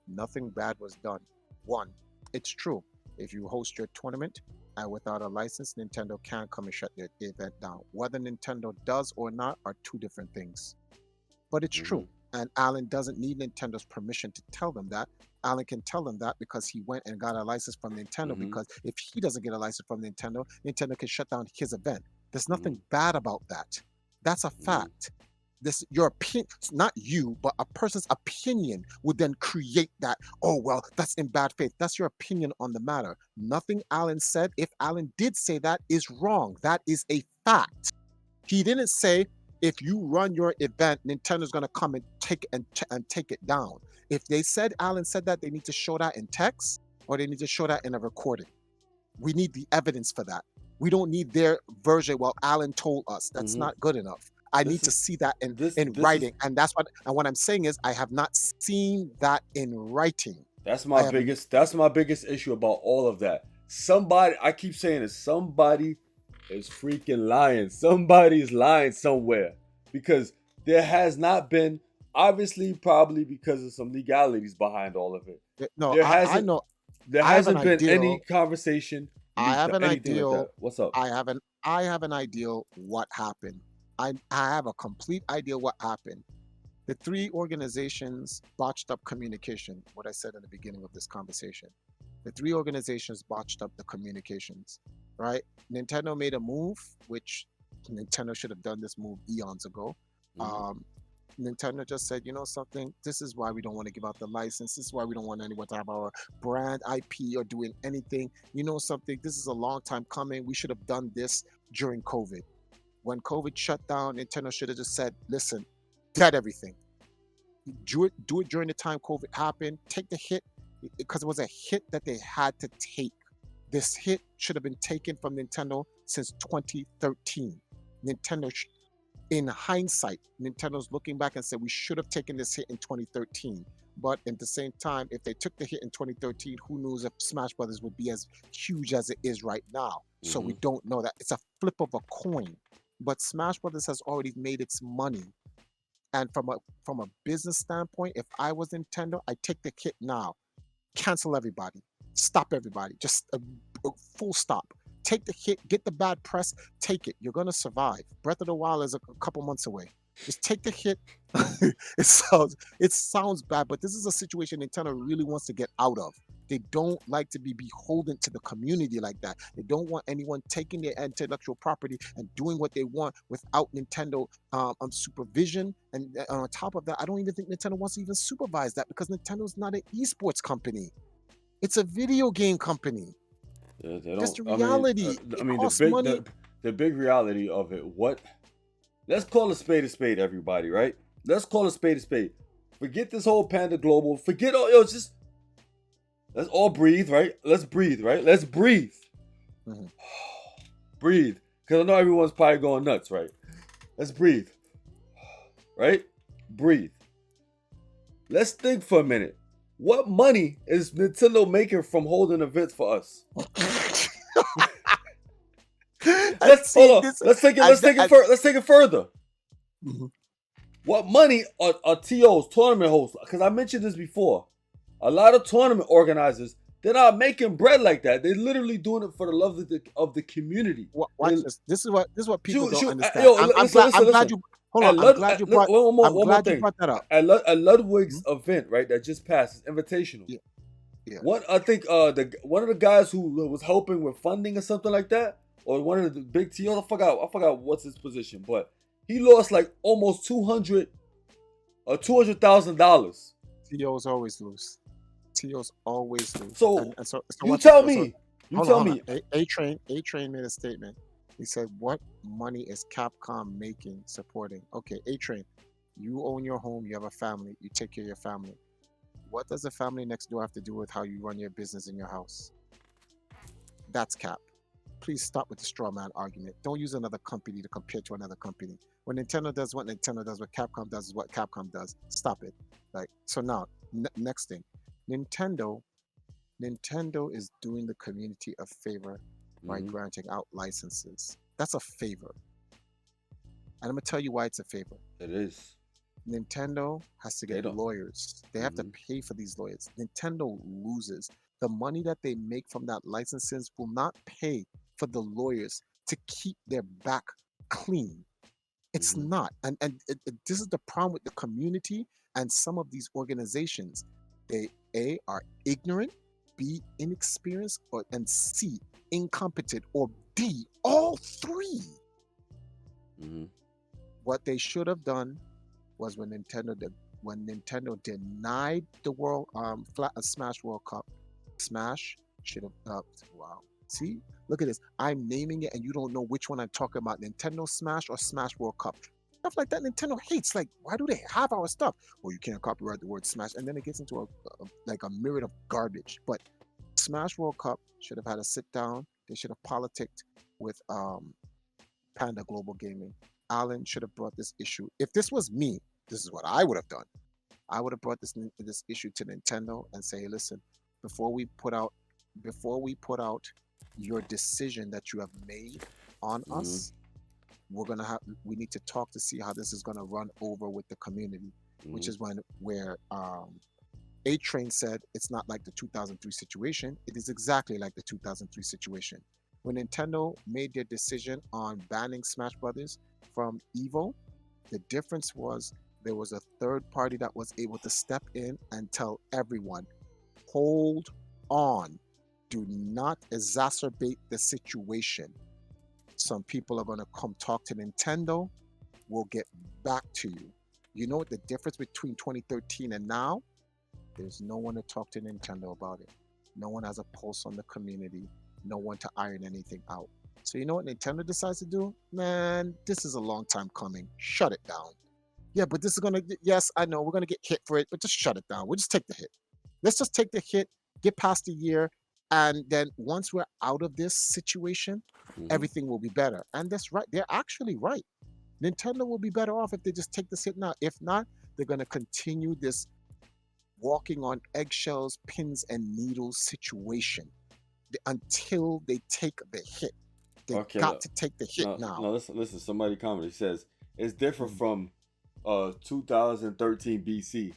Nothing bad was done. One, it's true. If you host your tournament and without a license, Nintendo can come and shut their event down. Whether Nintendo does or not are two different things. But it's Mm-hmm. true. And Alan doesn't need Nintendo's permission to tell them that. Alan can tell them that because he went and got a license from Nintendo. Mm-hmm. Because if he doesn't get a license from Nintendo, Nintendo can shut down his event. There's Mm-hmm. nothing bad about that. That's a Mm-hmm. fact. This your opinion, not you, but a person's opinion would then create that. Oh well, that's in bad faith. That's your opinion on the matter. Nothing Alan said, if Alan did say that, is wrong. That is a fact. He didn't say if you run your event, Nintendo's gonna come and take it down. If they said Alan said that, they need to show that in text or they need to show that in a recording. We need the evidence for that. We don't need their version. Well, Alan told us. That's Mm-hmm. not good enough. I This need to is see that this in this is writing, and what I'm saying is I have not seen that in writing. that's I my have biggest issue about all of that. Somebody, I keep saying it, somebody is freaking lying. Somebody's lying somewhere because there has not been, obviously probably because of some legalities behind all of it. no. There I hasn't know. there I have an hasn't been any ideal. conversation I leaked have or an anything like that. ideal. What's up? I have an ideal what happened. I have a complete idea what happened. The three organizations botched up communication, what I said in the beginning of this conversation. The three organizations botched up the communications, right? Nintendo made a move, which Nintendo should have done this move eons ago. Mm-hmm. Nintendo just said, you know something, this is why we don't want to give out the license. This is why we don't want anyone to have our brand IP or doing anything. You know something, this is a long time coming. We should have done this during COVID. When COVID shut down, Nintendo should have just said, listen, dead everything. Do it during the time COVID happened. Take the hit because it was a hit that they had to take. This hit should have been taken from Nintendo since 2013. Nintendo, in hindsight, Nintendo's looking back and said we should have taken this hit in 2013. But at the same time, if they took the hit in 2013, who knows if Smash Brothers would be as huge as it is right now? So Mm-hmm. we don't know that. It's a flip of a coin. But Smash Brothers has already made its money. And from a business standpoint, if I was Nintendo, I take the hit now, cancel everybody, stop everybody, just a full stop. Take the hit, get the bad press, take it. You're gonna survive. Breath of the Wild is a couple months away. Just take the hit. It sounds bad, but this is a situation Nintendo really wants to get out of. They don't like to be beholden to the community like that. They don't want anyone taking their intellectual property and doing what they want without Nintendo supervision. And on top of that, I don't even think Nintendo wants to even supervise that because Nintendo's not an esports company. It's a video game company. They That's don't. the I mean, reality. It the costs big money. the big reality of it. What? Let's call a spade, everybody. Right? Let's call a spade. Forget this whole Panda Global. Forget all. Yo, just let's all breathe. Right? Let's breathe. Right? Let's breathe. Mhm. Breathe. Because I know everyone's probably going nuts. Right? Let's breathe. Right? Breathe. Let's think for a minute. What money is Nintendo making from holding events for us? And let's see hold on. this. Let's take it. And, Let's take it further. mhm. What money are TOs, tournament hosts? Because I mentioned this before. A lot of tournament organizers, they're not making bread like that. They're literally doing it for the love of the community. Watch this. This is what people don't Shoot, understand. yo, I'm listen, glad. listen, I'm glad listen. you. Hold on. I'm glad you brought. I'm One more glad you thing. brought that up. At Ludwig's Mhm. event, right, that just passed, is invitational. Yeah. Yeah. I think one of the guys who was helping with funding or something like that, or one of the big TOs, I forgot what's his position, but he lost like almost $200,000. TOs always lose. TOs always lose. So So you watch this. tell So me, hold on, hold on. A Train made a statement. He said, "What money is Capcom making supporting?" Okay, A Train, you own your home. You have a family. You take care of your family. What does the family next door have to do with how you run your business in your house? That's Cap. Please stop with the straw man argument. Don't use another company to compare to another company. When Nintendo does what Nintendo does, what Capcom does is what Capcom does. Stop it. Like so now, next thing, Nintendo Nintendo is doing the community a favor by mm-hmm. granting out licenses. That's a favor. And I'm going to tell you why it's a favor. It is. Nintendo has to They get don't. lawyers. They have to pay for these lawyers. Nintendo loses. The money that they make from that licenses will not pay for the lawyers to keep their back clean. It's Mm-hmm. not. And this is the problem with the community and some of these organizations. They A are ignorant, B inexperienced, and C incompetent, or D all three. Mm-hmm. What they should have done was when Nintendo denied the World Smash World Cup, Smash should have wow. See, look at this. I'm naming it and you don't know which one I'm talking about. Nintendo Smash or Smash World Cup. Stuff like that Nintendo hates. Like, why do they have our stuff? Well, you can't copyright the word Smash, and then it gets into like a myriad of garbage. But Smash World Cup should have had a sit down. They should have politicked with Panda Global Gaming. Alan should have brought this issue. If this was me, this is what I would have done. I would have brought this issue to Nintendo and say, listen, before we put out your decision that you have made on us, we need to talk to see how this is gonna run over with the community, which is where A Train said it's not like the 2003 situation. It is exactly like the 2003 situation. When Nintendo made their decision on banning Smash Brothers from Evo, the difference was there was a third party that was able to step in and tell everyone, hold on, do not exacerbate the situation. Some people are going to come talk to Nintendo. We'll get back to you. You know what the difference between 2013 and now? There's no one to talk to Nintendo about it. No one has a pulse on the community. No one to iron anything out. So you know what Nintendo decides to do? Man, this is a long time coming. Shut it down. Yeah, but this is gonna. Yes, I know we're gonna get hit for it, but just shut it down. We'll just take the hit. Let's just take the hit, get past the year, and then once we're out of this situation, everything will be better. And that's right. They're actually right. Nintendo will be better off if they just take this hit now. If not, they're gonna continue this walking on eggshells, pins and needles situation until they take the hit. They got to take the hit now. No, listen. Somebody commented. He says it's different from 2013 BC.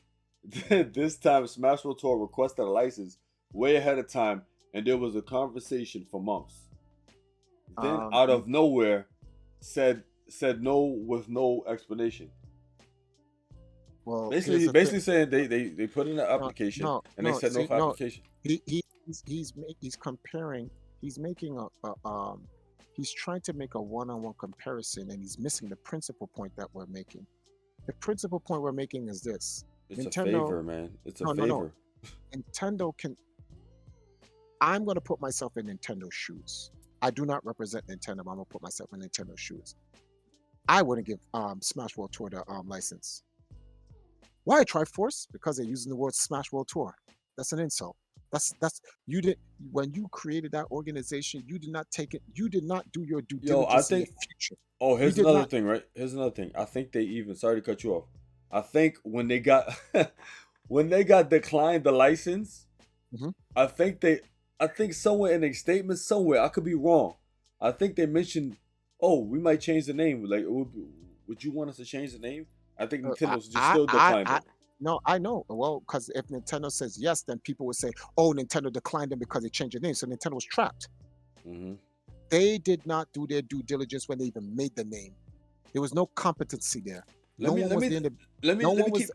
This time, Smash Bros. Tour requested a license way ahead of time, and there was a conversation for months. Then, out of nowhere, said no with no explanation. Well, basically saying they put in an application and they said no for application. He's comparing. He's making he's trying to make a one-on-one comparison, and he's missing the principal point that we're making. The principal point we're making is this: it's Nintendo, a favor, man. It's a favor. No. Nintendo can. I'm going to put myself in Nintendo's shoes. I do not represent Nintendo, but I'm going to put myself in Nintendo's shoes. I wouldn't give Smash World Tour the license. Why Triforce? Because they're using the word Smash World Tour. That's an insult. That's you did when you created that organization. You did not take it. You did not do your due diligence in the future. Oh, here's another thing, right? Here's another thing. I think they even sorry to cut you off. I think when they got declined the license, I think somewhere in a statement somewhere, I could be wrong. I think they mentioned oh, we might change the name. Like, would you want us to change the name? I think Uh, Nintendo's just still declined I it. no, I know. Well, because if Nintendo says yes, then people would say, "Oh, Nintendo declined them because they changed the name." So Nintendo was trapped. Hmm. They did not do their due diligence when they even made the name. There was no competency there. Let No me one let was me there. let me No let one me was. keep.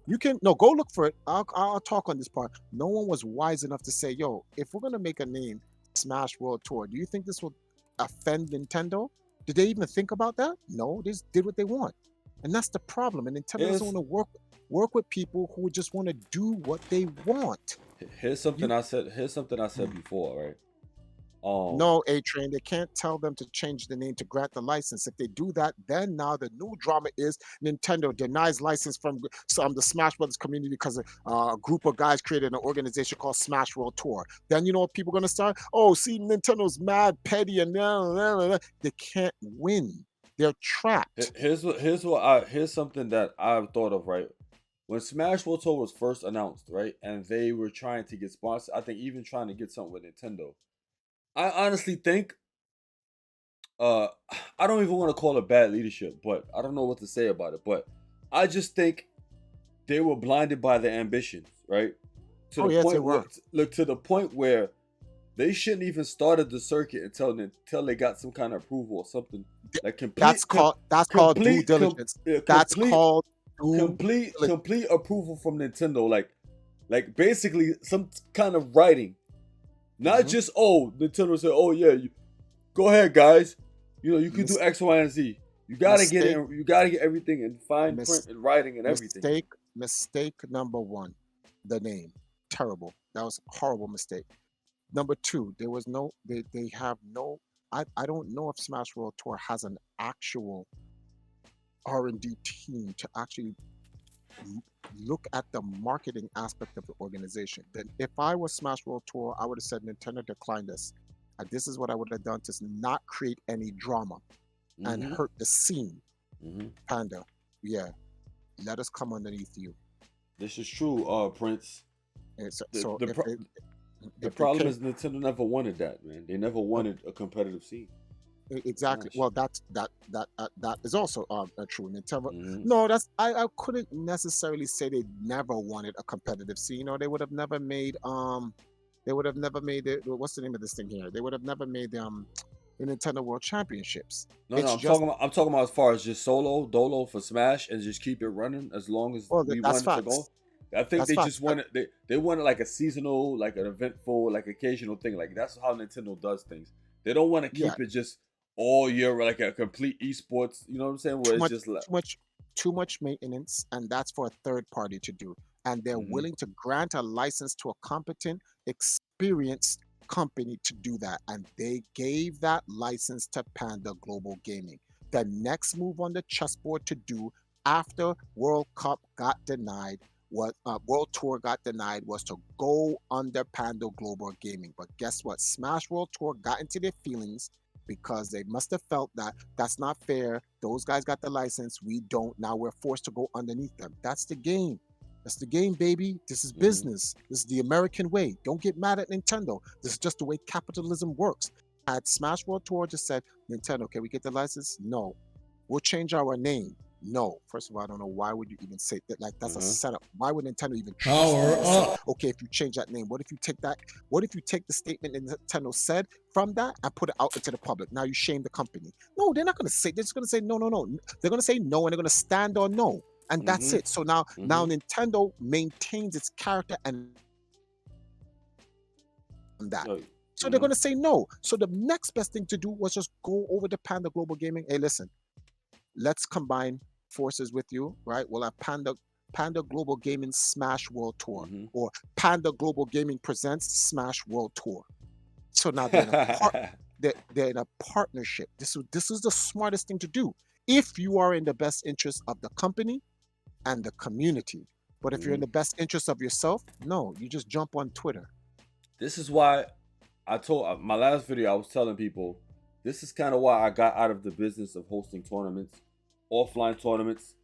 You can no go look for it. I'll talk on this part. No one was wise enough to say, "Yo, if we're gonna make a name, Smash World Tour, do you think this will offend Nintendo?" Did they even think about that? No, they just did what they want, and that's the problem. And Nintendo doesn't Here's want to work with people who just want to do what they want. here's something You I said. Here's something I said before, right? Um, No, A Train, they can't tell them to change the name to grant the license. If they do that, then now the new drama is Nintendo denies license from some the Smash Brothers community because a group of guys created an organization called Smash World Tour. Then you know what people are gonna start? Oh, see, Nintendo's mad, petty, and they can't win. They're trapped. here's something that I've thought of, right? When Smash World Tour was first announced, right, and they were trying to get sponsored, I think even trying to get something with Nintendo. I honestly think, uh, I don't even want to call it bad leadership, but I don't know what to say about it. But I just think they were blinded by their ambitions, right? To Oh the yes, they point where, were. look, to the point where they shouldn't even started the circuit until they got some kind of approval or something, like That's called due diligence. That's complete called due diligence. complete approval from Nintendo, like basically some kind of writing, not Mhm. just, oh, Nintendo said, oh yeah, go ahead guys, you can do Mis- X, Y, and Z. You gotta get mistake, in, you gotta get everything in fine print mis- and writing and everything. mistake, mistake number one, the name. Terrible. That was a horrible mistake. Number two, there was no, they have no, I don't know if Smash World Tour has an actual R&D team to actually l- look at the marketing aspect of the organization. Then if I was Smash World Tour, I would have said Nintendo declined this. And this is what I would have done to not create any drama and Hmm. hurt the scene. Hmm. Panda, yeah, let us come underneath you. This is true, Prince. And so, The so the if pro- they the if they problem came is Nintendo never wanted that, man. They never wanted a competitive scene. exactly, Smash. well, that is also true. Nintendo, Hmm. no, that's I couldn't necessarily say they never wanted a competitive scene, or they would have never made it. What's the name of this thing here? They would have never made the Nintendo World Championships. No, no, It's just I'm talking about as far as just solo dolo for Smash and just keep it running as long as well, we that's want it to facts. go. I think That's they facts. just wanted they wanted like a seasonal, like an eventful, like occasional thing. Like that's how Nintendo does things. They don't want to Yeah, keep it just all year like a complete esports. You know what I'm saying? Where too it's much just like, too much too much maintenance, and that's for a third party to do, and they're hmm, willing to grant a license to a competent experienced company to do that, and they gave that license to Panda Global Gaming. The next move on the chessboard to do after World Cup got denied, what World Tour got denied, was to go under Panda Global Gaming. But guess what? Smash World Tour got into their feelings because they must have felt that that's not fair. Those guys got the license. We don't. Now we're forced to go underneath them. That's the game. That's the game, baby. This is hmm, business. This is the American way. Don't get mad at Nintendo. This is just the way capitalism works. Had Smash World Tour just said, Nintendo, can we get the license? No. We'll change our name. No. First of all, I don't know why would you even say that. Like that's a uh-huh. setup. Why would Nintendo even trust you Power to say, up. okay, if you change that name, what if you take that? What if you take the statement that Nintendo said from that and put it out into the public? Now you shame the company. No, they're not going to say. They're just going to say no, no, no. They're going to say no, and they're going to stand on no, and that's Hmm. it. So now Hmm. Nintendo maintains its character and that. Like, So they're hmm. going to say no. So the next best thing to do was just go over to Panda Global Gaming. Hey, listen, let's combine forces with you, right? We'll have Panda Global Gaming Smash World Tour, Hmm. or Panda Global Gaming presents Smash World Tour. So now they're in a they're in a partnership. This is the smartest thing to do if you are in the best interest of the company and the community. But if you're in Hmm. the best interest of yourself, no, you just jump on Twitter. This is why I told my last video. I was telling people this is kind of why I got out of the business of hosting tournaments, offline tournaments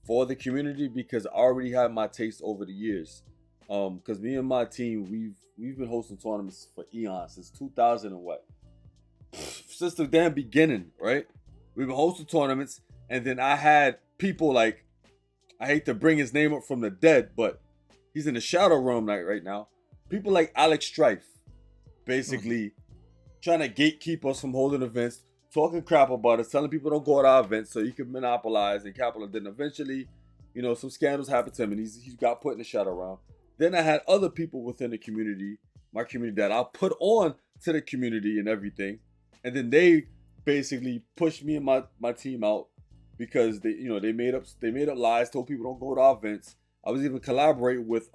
for the community, because I already had my taste over the years. Because me and my team, we've been hosting tournaments for eons, since 2000 and what, since the damn beginning, right? We've been hosting tournaments, and then I had people like, I hate to bring his name up from the dead, but he's in the shadow realm right now. People like Alex Strife, basically trying to gatekeep us from holding events, talking crap about us, telling people don't go to our events so you can monopolize and capitalize. Then eventually, some scandals happened to him, and he's got put in the shadow realm. Then I had other people within the community, my community, that I put on to the community and everything, and then they basically pushed me and my team out because they made up lies, told people don't go to our events. I was even collaborating with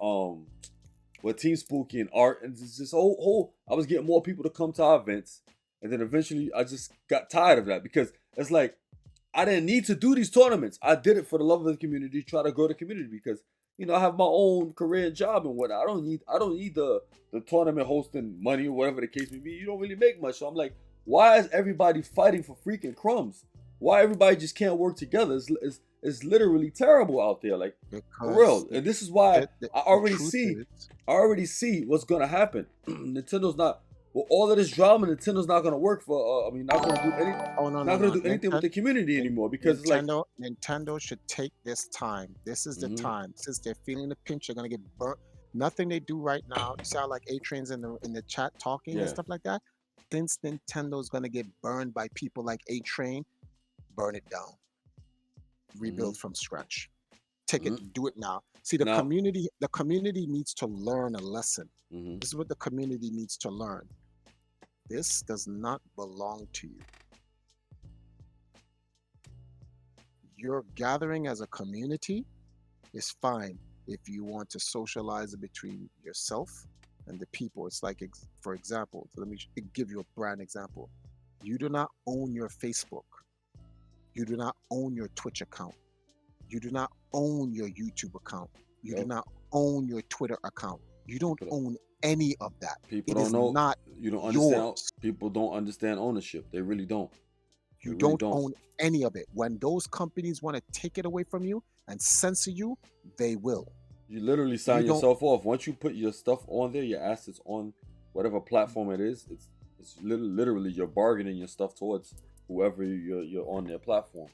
Team Spooky and Art, and this whole I was getting more people to come to our events, and then eventually I just got tired of that because it's like I didn't need to do these tournaments. I did it for the love of the community, try to grow the community because I have my own career and job and whatnot. I don't need the tournament hosting money or whatever the case may be. You don't really make much, so I'm like, why is everybody fighting for freaking crumbs? Why everybody just can't work together? It's literally terrible out there, like for real. And this is why I already see what's gonna happen. Nintendo's not with all of this drama. Nintendo's not gonna work for. Not gonna do any. Not gonna do anything with the community anymore because Nintendo should take this time. This is the time since they're feeling the pinch. They're gonna get burnt. Nothing they do right now. You sound like A-Train's in the chat talking and stuff like that. Since Nintendo's gonna get burned by people like A-Train, burn it down. Rebuild from scratch. Take it, do it now. See, the community needs to learn a lesson. This is what the community needs to learn. This does not belong to you. Your gathering as a community is fine if you want to socialize between yourself and the people. It's like, for example, let me give you a brand example. You do not own your Facebook. You do not own your Twitch account. You do not own your YouTube account. You do not own your Twitter account. You don't own any of that. People don't know. Not you don't understand. Yours. People don't understand ownership. They really don't. You really don't own any of it. When those companies want to take it away from you and censor you, they will. You literally sign yourself off. Once you put your stuff on there, your assets on whatever platform it is, it's literally you're bargaining your stuff towards whoever you're on their platform.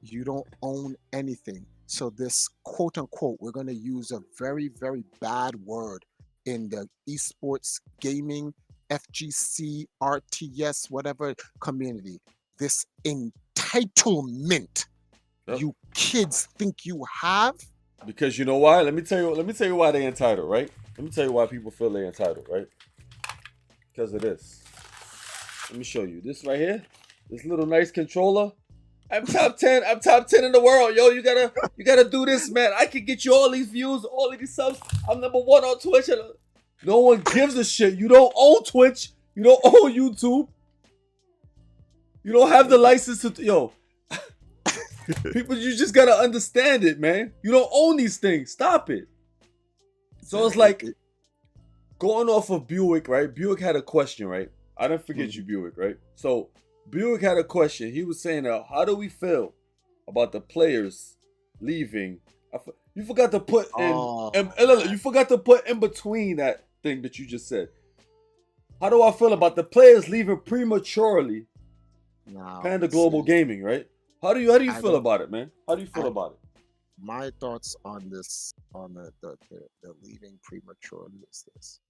You don't own anything. So this quote unquote, we're going to use a very, very bad word in the esports gaming, FGC, RTS, whatever community. This entitlement you kids think you have. Because you know why? Let me tell you why they're entitled, right? Let me tell you why people feel they're entitled, right? Because of this. Let me show you. This right here. This little nice controller. I'm top 10. I'm top 10 in the world. Yo, you gotta do this, man. I can get you all these views, all of these subs. I'm number 1 on Twitch. No one gives a shit. You don't own Twitch. You don't own YouTube. You don't have the license to people, you just gotta understand it, man. You don't own these things. Stop it. So it's like going off of Buick, right? Buick had a question, right? I didn't forget you, Buick, right? So Buick had a question. He was saying, how do we feel about the players leaving? You forgot to put you forgot to put in between that thing that you just said. How do I feel about the players leaving prematurely? Panda Global Gaming, right? How do you feel about it, man? How do you feel about it? My thoughts on this, on the leaving prematurely is this.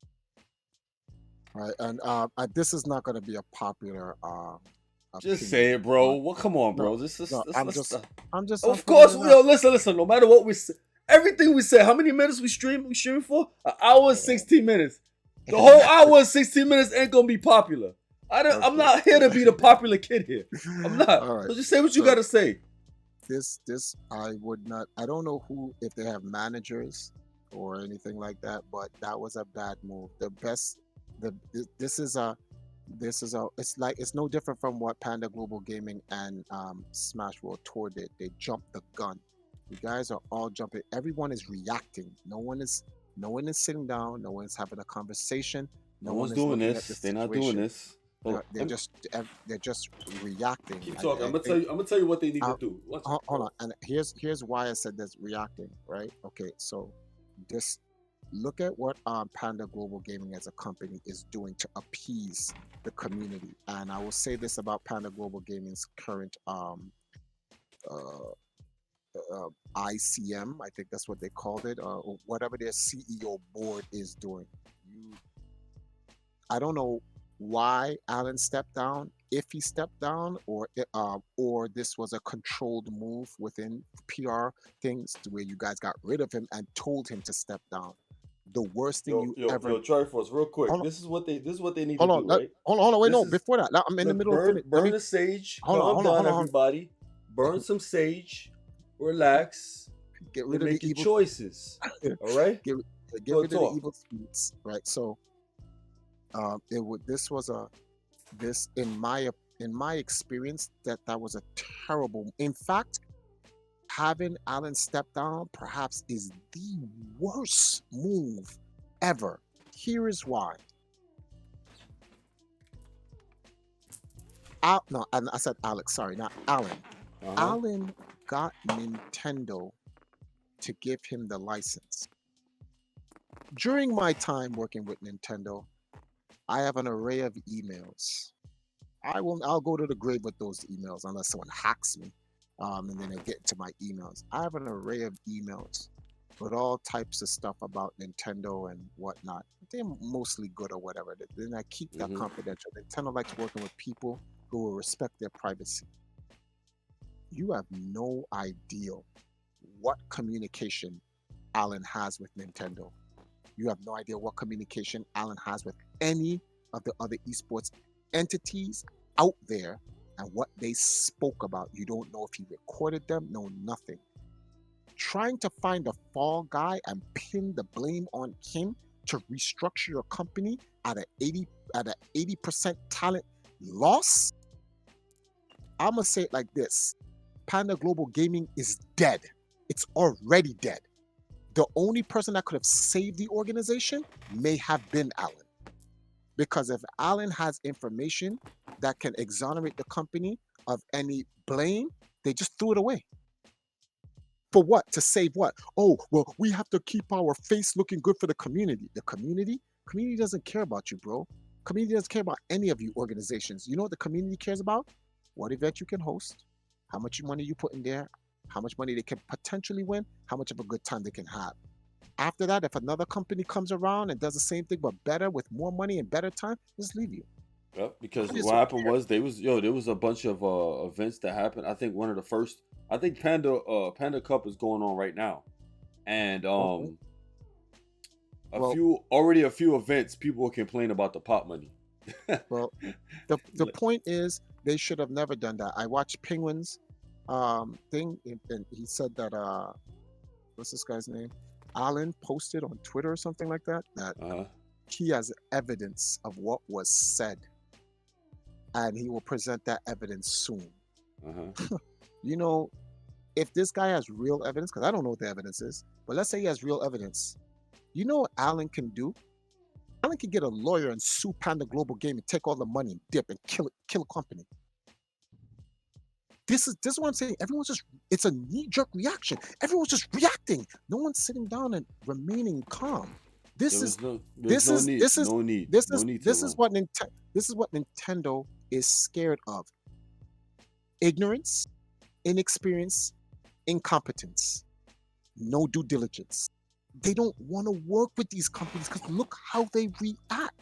Right, and this is not going to be a popular. Just say it, bro. Well, come on, bro. I'm just. Of course, listen. No matter what we say, everything we say. How many minutes we streaming for? An hour and 16 minutes. The whole hour and 16 minutes ain't gonna be popular. I'm not here to be the popular kid here. I'm not. Right. So just say what you gotta say. This I would not. I don't know if they have managers or anything like that, but that was a bad move. It's no different from what Panda Global Gaming and Smash World Tour did. They jumped the gun. You guys are all jumping. Everyone is reacting. No one is sitting down. No one's having a conversation. No one's doing this. They're not doing this. They're just reacting. Keep talking. I'm gonna tell you what they need to do. Hold on. And here's why I said that's reacting. Right? Okay. So this look at what Panda Global Gaming as a company is doing to appease the community. And I will say this about Panda Global Gaming's current uh, ICM, I think that's what they called it, or whatever their CEO board is doing. You, I don't know why Allen stepped down, if he stepped down, or this was a controlled move within PR things to where you guys got rid of him and told him to step down. The worst thing you ever. Triforce, real quick. Hold on, This is what they need to hold on, do, right? hold on. Wait, This no. is Before that, I'm in the look, middle of finish. Let burn me the sage, hold on, calm hold on, down, hold on, hold everybody. Burn on. some sage, relax, Get and rid of the make your evil. choices. All right, get get go rid of the talk. evil spirits, right? So, it would. This was a this in my experience that was a terrible. In fact, having Allen step down perhaps is the worst move ever. Here is why. No, I said Alex. Sorry, not Allen. Uh huh. Allen got Nintendo to give him the license. During my time working with Nintendo, I have an array of emails. I'll go to the grave with those emails unless someone hacks me, and then I get into my emails. I have an array of emails with all types of stuff about Nintendo and whatnot. They're mostly good or whatever. Then I keep that Mhm. confidential. Nintendo likes working with people who will respect their privacy. You have no idea what communication Allen has with Nintendo. You have no idea what communication Allen has with any of the other esports entities out there and what they spoke about. You don't know if he recorded them, no nothing. Trying to find a fall guy and pin the blame on him to restructure your company at a 80% talent loss. I'm gonna say it like this. Panda Global Gaming is dead. It's already dead. The only person that could have saved the organization may have been Allen. Because if Allen has information that can exonerate the company of any blame, they just threw it away. For what? To save what? Oh, well, we have to keep our face looking good for the community. The community doesn't care about you, bro. Community doesn't care about any of you organizations. You know what the community cares about? What event you can host, how much money you put in there, how much money they can potentially win, how much of a good time they can have. After that, if another company comes around and does the same thing but better with more money and better time, just leave you. Yep. Because I just what don't happened care. was there was a bunch of events that happened. I think one of the first. I think Panda Cup is going on right now, and Okay. Well, a few events people complain about the pot money. well, the point is they should have never done that. I watched Penguins thing, and he said that what's this guy's name? Allen posted on Twitter or something like that that Uh he has evidence of what was said, and he will present that evidence soon. huh. You know, if this guy has real evidence, because I don't know what the evidence is, but let's say he has real evidence. You know what Allen can do? Allen can get a lawyer and sue Panda Global Game and take all the money and dip and kill a company. This is what I'm saying. Everyone's just it's a knee-jerk reaction. Everyone's just reacting. No one's sitting down and remaining calm. This is There's this no is need, this is no need to run. this is what Nintendo is scared of. Ignorance, inexperience, incompetence, no due diligence. They don't want to work with these companies because look how they react.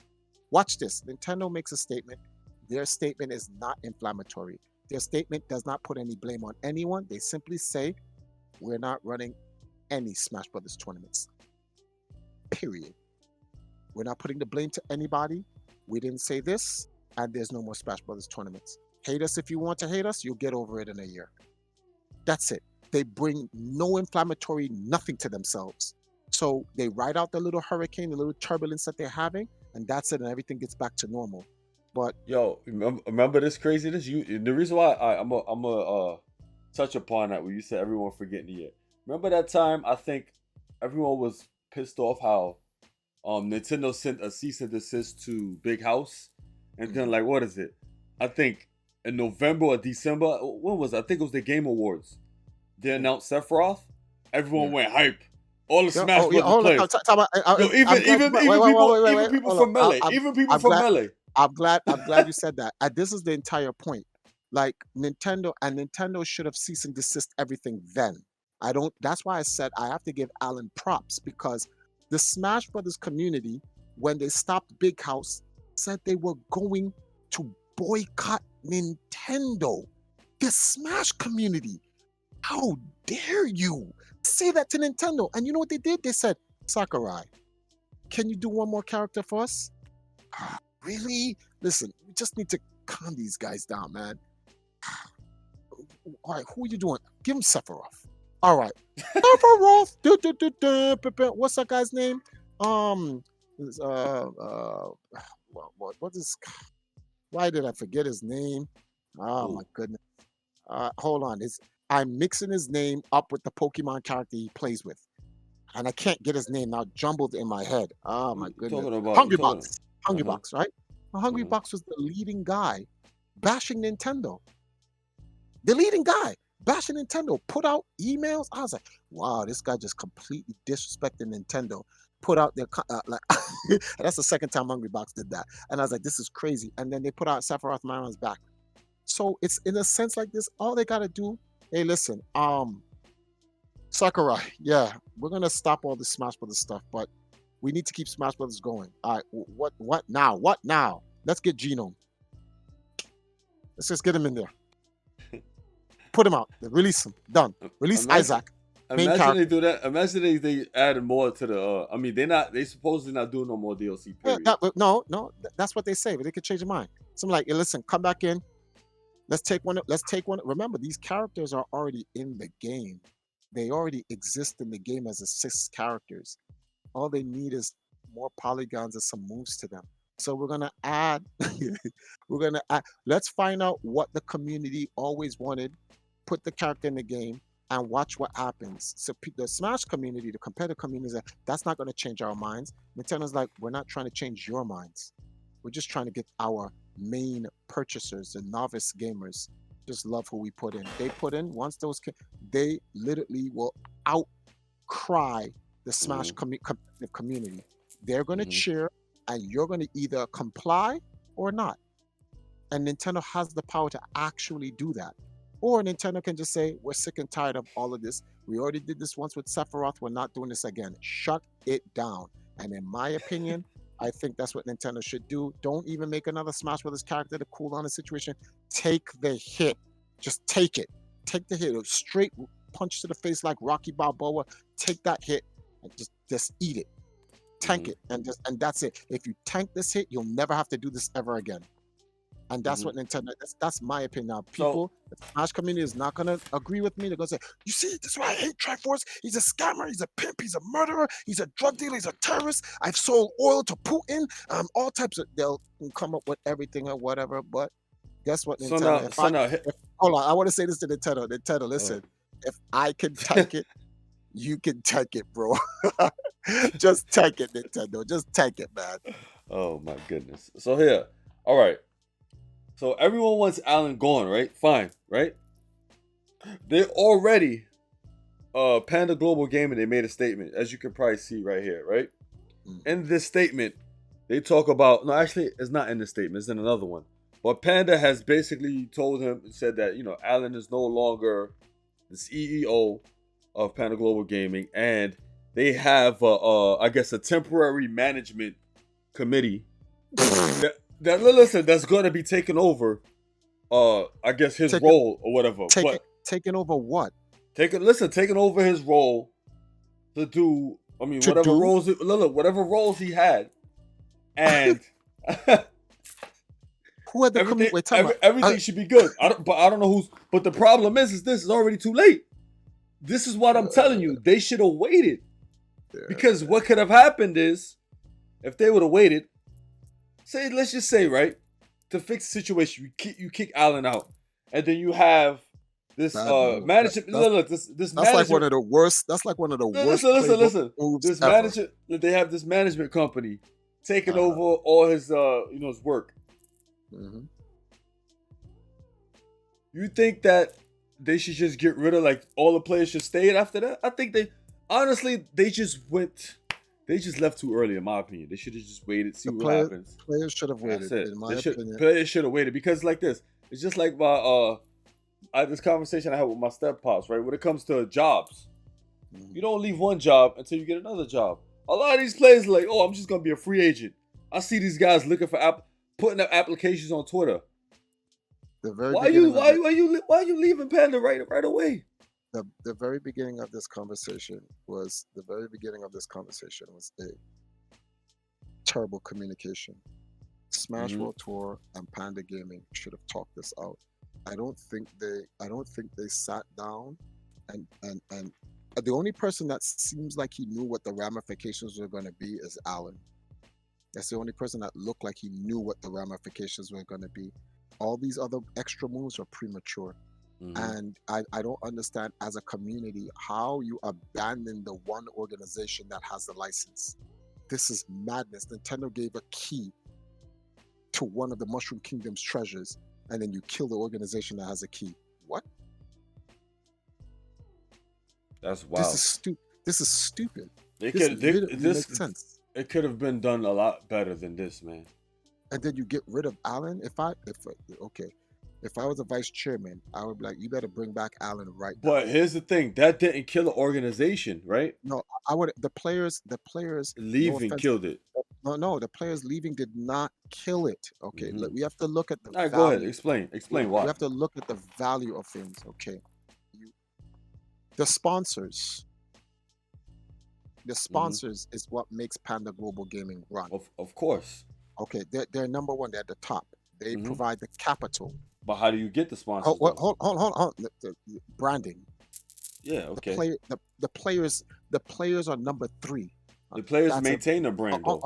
Watch this. Nintendo makes a statement. Their statement is not inflammatory. Their statement does not put any blame on anyone. They simply say, we're not running any Smash Brothers tournaments. Period. We're not putting the blame to anybody. We didn't say this, and there's no more Smash Brothers tournaments. Hate us if you want to hate us, you'll get over it in a year. That's it. They bring no inflammatory nothing to themselves. So they ride out the little hurricane, the little turbulence that they're having, and that's it, and everything gets back to normal. But Yo, remember this craziness? The reason why I'm a touch upon that when you said everyone forgetting it. Remember that time? I think everyone was pissed off how Nintendo sent a cease and desist to Big House, and then mhm, like what is it? I think in November or December. When was it? I think it was the Game Awards. They yeah, announced Sephiroth. Everyone yeah, went hype. all the Yeah. Smash Oh yeah. Brothers Hold on. players. I, Yo, I'm glad. Wait. even Wait. people Hold on. from Melee, I'm glad. Melee. I'm glad you said that. And this is the entire point. Like Nintendo should have cease and desist everything then. I don't. That's why I said I have to give Alan props because the Smash Brothers community, when they stopped Big House, said they were going to boycott Nintendo. The Smash community. How dare you say that to Nintendo? And you know what they did? They said, Sakurai, can you do one more character for us? Really? Listen, we just need to calm these guys down, man. All right, who are you doing? Give him Sephiroth. All right. Sephiroth. What's that guy's name? Um, what is, why did I forget his name? Oh my Ooh. goodness. Hold on. I'm mixing his name up with the Pokemon character he plays with. And I can't get his name now jumbled in my head. Oh my You goodness. talking about? You Hungry talking? Box. Hungry Uh-huh. Box, right? Now, Hungry Uh-huh. Box was the leading guy bashing Nintendo. The leading guy bashing Nintendo. Put out emails. I was like, wow, this guy just completely disrespected Nintendo. Put out their like that's the second time Hungry Box did that. And I was like, this is crazy. And then they put out Sephiroth Marin's back. So it's in a sense like this, all they gotta do, hey, listen, Sakurai, yeah, we're gonna stop all this Smash Brothers stuff, but we need to keep Smash Brothers going. All right, what now? What now? Let's get Genome. Let's just get him in there. Put him out. Release him. Done. Release Imagine, Isaac. Main imagine they character. do that. Imagine they added more to the. I mean, they supposedly not doing no more DLC. Yeah, Period. no, that's what they say, but they could change their mind. So I'm like, hey, listen, come back in. Let's take one. Let's take one. Remember, these characters are already in the game. They already exist in the game as assist characters. All they need is more polygons and some moves to them. So we're gonna add. we're gonna add. Let's find out what the community always wanted. Put the character in the game and watch what happens. So the Smash community, the competitive community, is like, that's not gonna change our minds. Nintendo's like, we're not trying to change your minds. We're just trying to get our main purchasers, the novice gamers, just love who we put in. They put in once those, they literally will outcry the Smash Mm-hmm. competitive community. They're going to Mm-hmm. cheer, and you're going to either comply or not. And Nintendo has the power to actually do that. Or Nintendo can just say, we're sick and tired of all of this. We already did this once with Sephiroth. We're not doing this again. Shut it down. And in my opinion, I think that's what Nintendo should do. Don't even make another Smash Brothers character to cool down the situation. Take the hit. Just take it. Take the hit. A straight punch to the face like Rocky Balboa. Take that hit and just eat it. Tank Mm-hmm. it. And that's it. If you tank this hit, you'll never have to do this ever again. And that's Mm-hmm. what Nintendo. That's my opinion. Now, So people, the Smash community is not gonna agree with me. They're gonna say, "You see, this is why I hate Triforce. He's a scammer. He's a pimp. He's a murderer. He's a drug dealer. He's a terrorist. I've sold oil to Putin. All types of. They'll come up with everything or whatever. But guess what, so Nintendo? now so now hit- Hold on, I want to say this to Nintendo. Nintendo, listen. If I can tank it, you can tank it, bro. Just tank it, Nintendo. Just tank it, man. Oh my goodness. So here, all right. So everyone wants Alan gone, right? Fine, right? They already Panda Global Gaming, they made a statement, as you can probably see right here, right? Mm. In this statement, they talk about no, actually, it's not in the statement, it's in another one. But Panda has basically told him, said that Alan is no longer the CEO of Panda Global Gaming, and they have, I guess, a temporary management committee that listen, that's going to be taking over, I guess, his Taking role or whatever. taking But taking over what? taking over his role to do, I mean, To do? whatever roles he had, and Who had the community? Wait, tell me. everything should be good. But I don't know who's. But the problem is this is already too late. This is what I'm telling you. They should have waited, because what could have happened is, if they would have waited, let's just say, right, to fix the situation, you kick Allen out, and then you have this bad move. manager. Look, this That's manager. like one of the worst. That's like one of the worst Listen. moves This ever. manager, they have this management company taking over all his, his work. Mm-hmm. You think that they should just get rid of, like, all the players should stay after that? honestly, they just went. They just left too early, in my opinion. They should have just waited, see The what players happens. players should have That's waited, it. in They my should opinion. players should have waited because like this. It's just like my I had this conversation I had with my step pops, right? When it comes to jobs, you Mhm. don't leave one job until you get another job. A lot of these players are like, oh, I'm just gonna be a free agent. I see these guys looking for putting up applications on Twitter. The very Why you beginning of the why you leaving Panda right away? the very beginning of this conversation was a terrible communication. Smash Mm-hmm. World Tour and Panda Gaming should have talked this out. I don't think they sat down and the only person that seems like he knew what the ramifications were going to be is Allen. That's the only person that looked like he knew what the ramifications were going to be. All these other extra moves are premature. Mm-hmm. And I don't understand as a community how you abandon the one organization that has the license. This is madness. Nintendo gave a key to one of the Mushroom Kingdom's treasures, and then you kill the organization that has a key. What? That's This wild. is stupid. This is stupid. They This could literally makes sense. it could have been done a lot better than this, man. And then you get rid of Allen. If I was a vice chairman, I would be like, you better bring back Allen right now. But here's the thing, that didn't kill the organization, right? No, I would. The players. No Leaving offense. killed it. No. The players leaving did not kill it. Okay, Mm-hmm. we have to look at the All right, go ahead. value. Explain We why. have to look at the value of things. Okay, you, the sponsors. The Mm-hmm. sponsors is what makes Panda Global Gaming run. Of course. Okay, they're number one. They're at the top. They Mm-hmm. provide the capital. But how do you get the Oh, sponsors well, though? hold. The branding. Yeah, The okay. player. The players are number three. The players That's a maintain the brand though.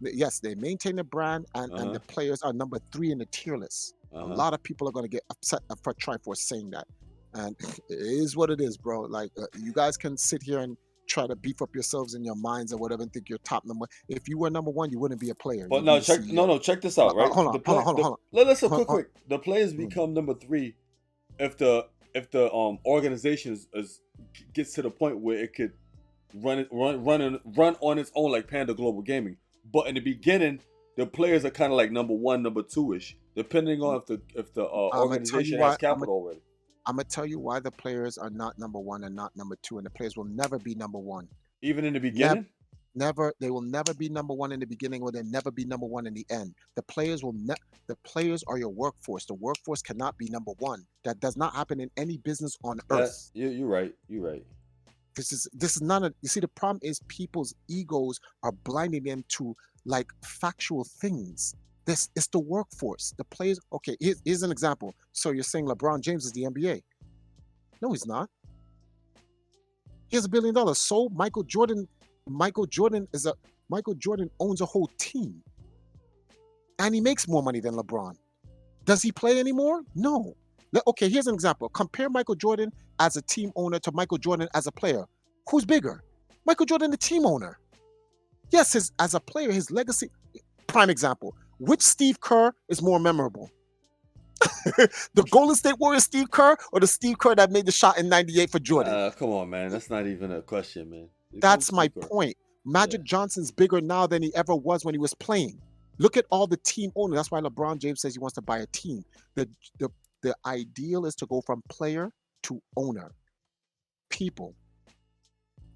yes. They maintain the brand, and Uh-huh. the players are number three in the tier list. A Uh-huh. lot of people are going to get upset for Triforce saying that, and it is what it is, bro. Like you guys can sit here and try to beef up yourselves in your minds or whatever and think you're top number. If you were number one, you wouldn't be a player. But You'd be no, the CEO. check this out, right? Hold on, The hold on, play hold on, the hold listen on. quick. The players Mm. become number three if the organization is gets to the point where it could run on its own like Panda Global Gaming. But in the beginning, the players are kind of like number one, number two ish, depending on if the I'm gonna tell you organization has why. capital already. I'm gonna tell you why the players are not number one and not number two, and the players will never be number one. Even in the Never, beginning. never. They will never be number one in the beginning, or they'll never be number one in the end. The players are your workforce. The workforce cannot be number one. That does not happen in any business on That earth. you're right. You're right. This is not a. You see, the problem is people's egos are blinding them to like factual things. This is the workforce. The players. Okay, here's an example. So you're saying LeBron James is the NBA? No, he's not. He has $1 billion. So Michael Jordan is a Michael Jordan owns a whole team, and he makes more money than LeBron. Does he play anymore? No. Okay, here's an example. Compare Michael Jordan as a team owner to Michael Jordan as a player. Who's bigger? Michael Jordan, the team owner. Yes, as a player, his legacy. Prime example. Which Steve Kerr is more memorable? The Golden State Warriors Steve Kerr or the Steve Kerr that made the shot in '98 for Jordan? Come on, man. That's not even a question, man. Go That's my Steve Kerr. point. Yeah. Magic Johnson's bigger now than he ever was when he was playing. Look at all the team owners. That's why LeBron James says he wants to buy a team. The the the ideal is to go from player to owner. People,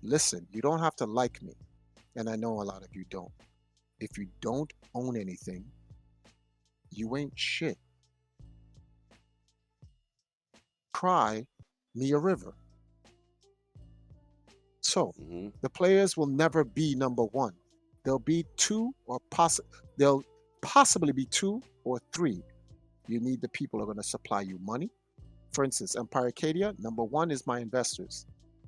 listen, you don't have to like me, and I know a lot of you don't. If you don't own anything, you ain't shit. Cry me a river. So Mm-hmm. the players will never be number one. They'll be two or they'll possibly be two or three. You need the people who are going to supply you money. For instance, Empire Acadia, number one is my investors.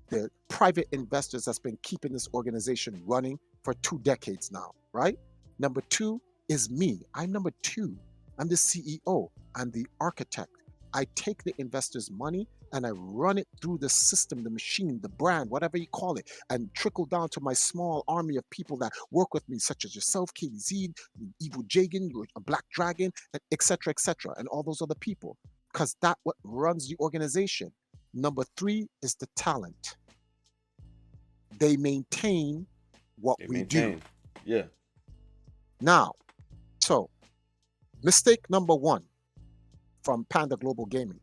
The private investors that's been keeping this organization running for 2 decades now, right? Number two is me. I'm number two. I'm the CEO. I'm the architect. I take the investors' money and I run it through the system, the machine, the brand, whatever you call it, and trickle down to my small army of people that work with me, such as yourself, KZ, Evil Jagan, Black Dragon, etc., and all those other people, because that what runs the organization. Number three is the talent. They maintain what They we do. maintain. Yeah. Now, so mistake number one from Panda Global Gaming,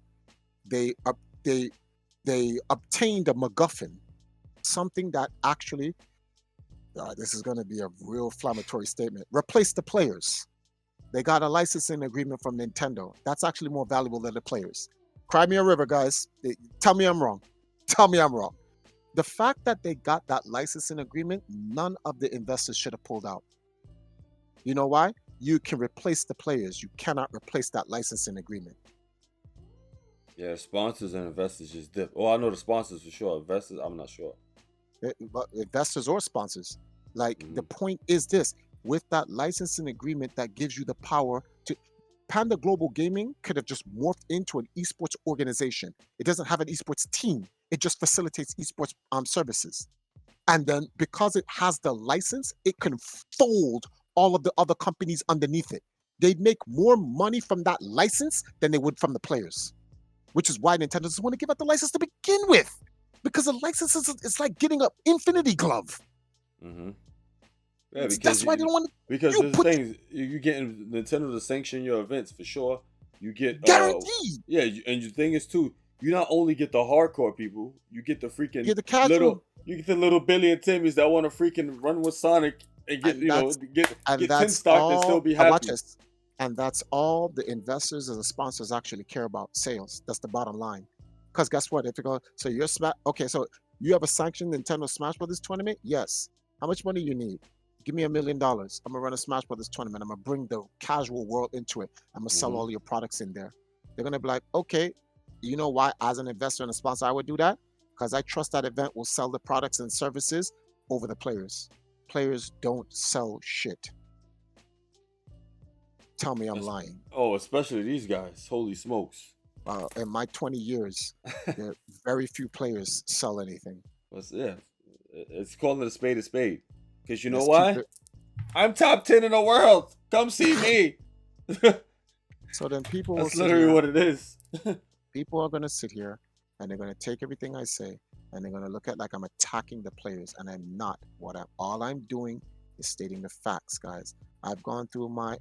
they up they obtained a MacGuffin, something that actually, this is going to be a real inflammatory statement, replace the players. They got a licensing agreement from Nintendo. That's actually more valuable than the players. Cry me a river, guys. Tell me I'm wrong. Tell me I'm wrong. The fact that they got that licensing agreement, none of the investors should have pulled out. You know why? You can replace the players. You cannot replace that licensing agreement. Yeah, sponsors and investors just dip. Oh, I know the sponsors for sure. Investors, I'm not sure. But investors or sponsors. Like, the Mm-hmm. point is this: with that licensing agreement that gives you the power to, Panda Global Gaming could have just morphed into an esports organization. It doesn't have an esports team. It just facilitates esports services. And then because it has the license, it can fold all of the other companies underneath it. They'd make more money from that license than they would from the players, which is why Nintendo doesn't want to give out the license to begin with. Because the license is, it's like getting an infinity glove. Mm-hmm. Yeah, That's why they don't want to. because You there's put things you getting Nintendo to sanction your events for sure. You get guaranteed. yeah, and the thing is too, you not only get the hardcore people, you get the freaking You're the casual, you get the little Billy and Timmys that want to freaking run with Sonic and get and that's get 10 stock and still all. be I watch happy. this, and that's all the investors and the sponsors actually care about: sales. That's the bottom line. Because guess what? If you go, so you're okay, so you have a sanctioned Nintendo Smash Brothers tournament. Yes. How much money you need? Give me $1 million. I'm gonna run a Smash Brothers tournament. I'm gonna bring the casual world into it. I'm gonna sell Mm-hmm. all your products in there. They're gonna be like, okay, you know why? As an investor and a sponsor, I would do that because I trust that event will sell the products and services over the players. Players don't sell shit. Tell me I'm lying. Oh, especially these guys. Holy smokes. In my 20 years, there very few players sell anything. Yeah, it's calling a spade a spade. Because you know Let's keep why? it. I'm top 10 in the world. Come see me. So then people will That's sit literally here. what it is. People are going to sit here and they're going to take everything I say and they're going to look at like I'm attacking the players, and I'm not. All I'm doing is stating the facts, guys. I've gone through my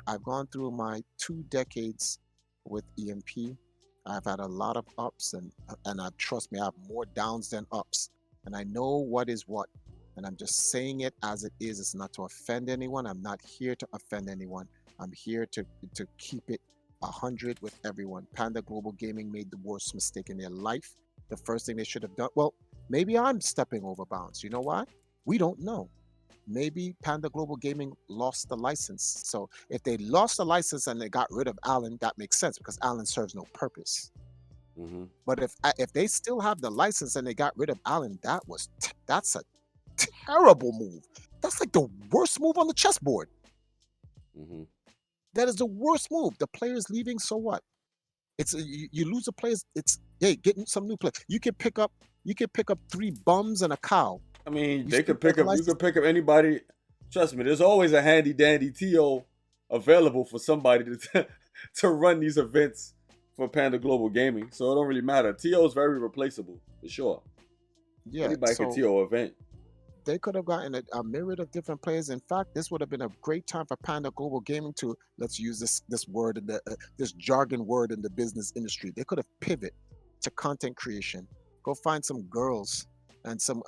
2 decades with EMP. I've had a lot of ups, and I trust me, I have more downs than ups, and I know what is what. And I'm just saying it as it is. It's not to offend anyone. I'm not here to offend anyone. I'm here to keep it 100 with everyone. Panda Global Gaming made the worst mistake in their life. The first thing they should have done, well, maybe I'm stepping over bounds. You know why? We don't know. Maybe Panda Global Gaming lost the license. So if they lost the license and they got rid of Alan, that makes sense because Alan serves no purpose. Mm-hmm. But if they still have the license and they got rid of Alan, that's a terrible move. That's like the worst move on the chessboard. Mm-hmm. That is the worst move. The players leaving, so what? It's you lose the players. It's, hey, getting some new players. You can pick up 3 bums and a cow. I mean, You they still could got pick the up. You license. could pick up anybody. Trust me, there's always a handy dandy TO available for somebody to to run these events for Panda Global Gaming. So it don't really matter. TO is very replaceable for sure. Yeah, Anybody can so TO event. they could have gotten a myriad of different players. In fact, this would have been a great time for Panda Global Gaming to, let's use this word in the this jargon word in the business industry. They could have pivot to content creation. Go find some girls and some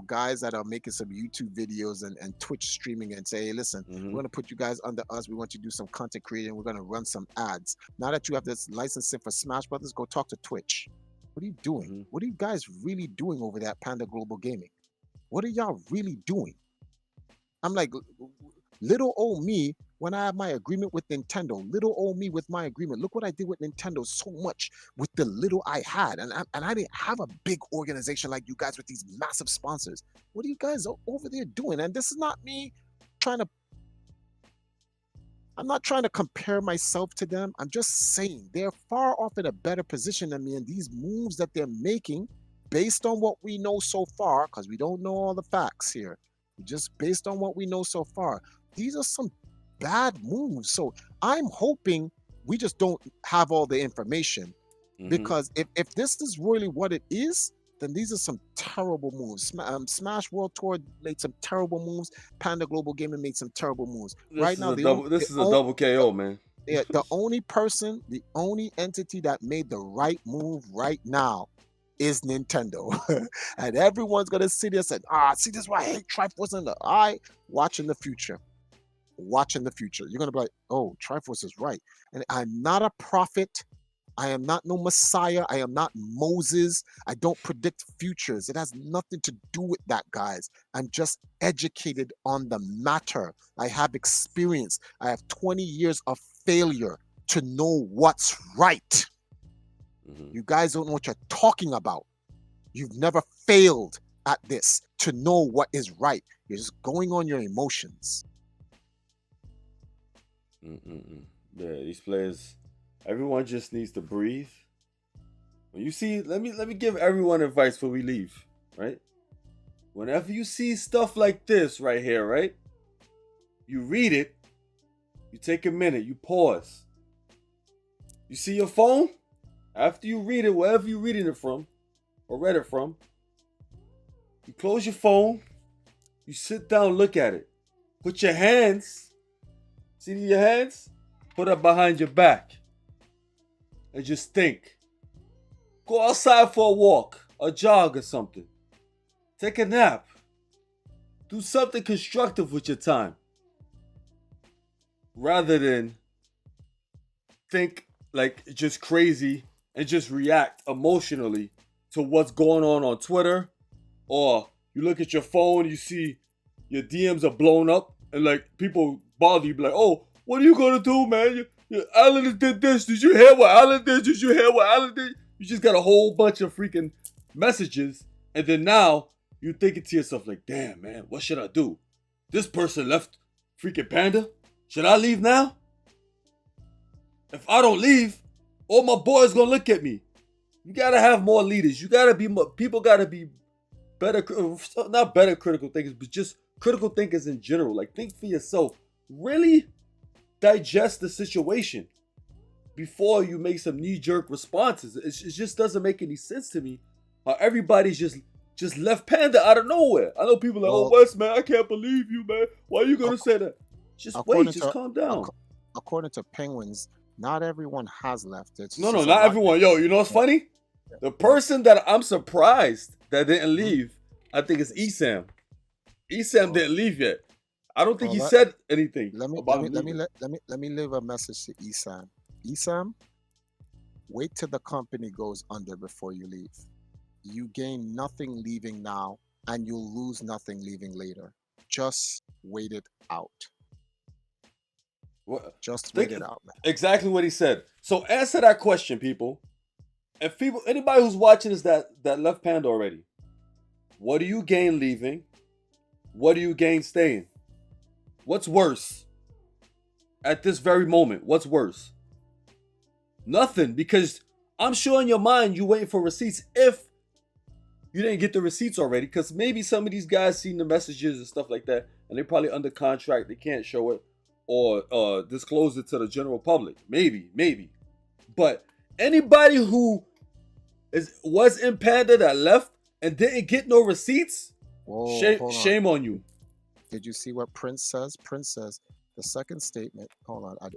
guys that are making some YouTube videos and Twitch streaming and say, hey, listen, Mm-hmm. we're gonna put you guys under us. We want you to do some content creating. We're gonna run some ads. Now that you have this licensing for Smash Brothers, go talk to Twitch. What are you doing? Mm-hmm. What are you guys really doing over there at Panda Global Gaming? What are y'all really doing? I'm like, little old me when I have my agreement with Nintendo, little old me with my agreement. Look what I did with Nintendo so much with the little I had. And I didn't have a big organization like you guys with these massive sponsors. What are you guys over there doing? And this is not me trying to, I'm not trying to compare myself to them. I'm just saying they're far off in a better position than me. And these moves that they're making, based on what we know so far, because we don't know all the facts here, just based on what we know so far, these are some bad moves. So I'm hoping we just don't have all the information, Mm-hmm. because if this is really what it is, then these are some terrible moves. Smash World Tour made some terrible moves. Panda Global Gaming made some terrible moves. Right now, This is a double KO, man. the only person, the only entity that made the right move right now is Nintendo. And everyone's gonna sit there and say, see, this is why I hate Triforce and watch in the future. Watch in the future. You're gonna be like, oh, Triforce is right. And I'm not a prophet. I am not no Messiah. I am not Moses. I don't predict futures. It has nothing to do with that, guys. I'm just educated on the matter. I have experience. I have 20 years of failure to know what's right. You guys don't know what you're talking about. You've never failed at this to know what is right. You're just going on your emotions. Yeah, these players, everyone just needs to breathe. When you see, let me give everyone advice before we leave, right? Whenever you see stuff like this right here, right? You read it, you take a minute, you pause. You see your phone? After you read it, wherever you're reading it from, or read it from, you close your phone, you sit down, look at it. Put your hands, see your hands? Put it behind your back. And just think. Go outside for a walk, a jog or something. Take a nap. Do something constructive with your time. Rather than think like just crazy and just react emotionally to what's going on Twitter, or you look at your phone, you see your DMs are blown up, and like people bother you, be like, oh, what are you gonna do, man? Alan did this. Did you hear what Alan did? Did you hear what Alan did? You just got a whole bunch of freaking messages, and then now you're thinking to yourself like, damn, man, what should I do? This person left freaking Panda. Should I leave now? If I don't leave, all my boys gonna look at me. You gotta have more leaders. You gotta be more, people gotta be better, not better critical thinkers, but just critical thinkers in general. Like, think for yourself. Really digest the situation before you make some knee-jerk responses. It just doesn't make any sense to me how everybody's just left Panda out of nowhere. I know people are like, oh, Wes, man, I can't believe you, man. Why are you gonna say that? Just wait, just calm down. According to Penguins, not everyone has left. No, not everyone. Yo, you know what's funny? The person that I'm surprised that didn't leave, I think it's Esam. Esam didn't leave yet. I don't think he said anything about him. Let me leave a message to Esam. Esam, wait till the company goes under before you leave. You gain nothing leaving now, and you'll lose nothing leaving later. Just wait it out. Just wait it out, man. Exactly what he said. So answer that question, people. If anybody who's watching is that left Panda already, what do you gain leaving? What do you gain staying? What's worse? At this very moment, what's worse? Nothing, because I'm sure in your mind you waiting for receipts if you didn't get the receipts already, because maybe some of these guys seen the messages and stuff like that, and they're probably under contract, they can't show it or disclose it to the general public. Maybe. But anybody who was in Panda that left and didn't get no receipts, shame on you. Did you see what Prince says? Prince says the second statement. Hold on,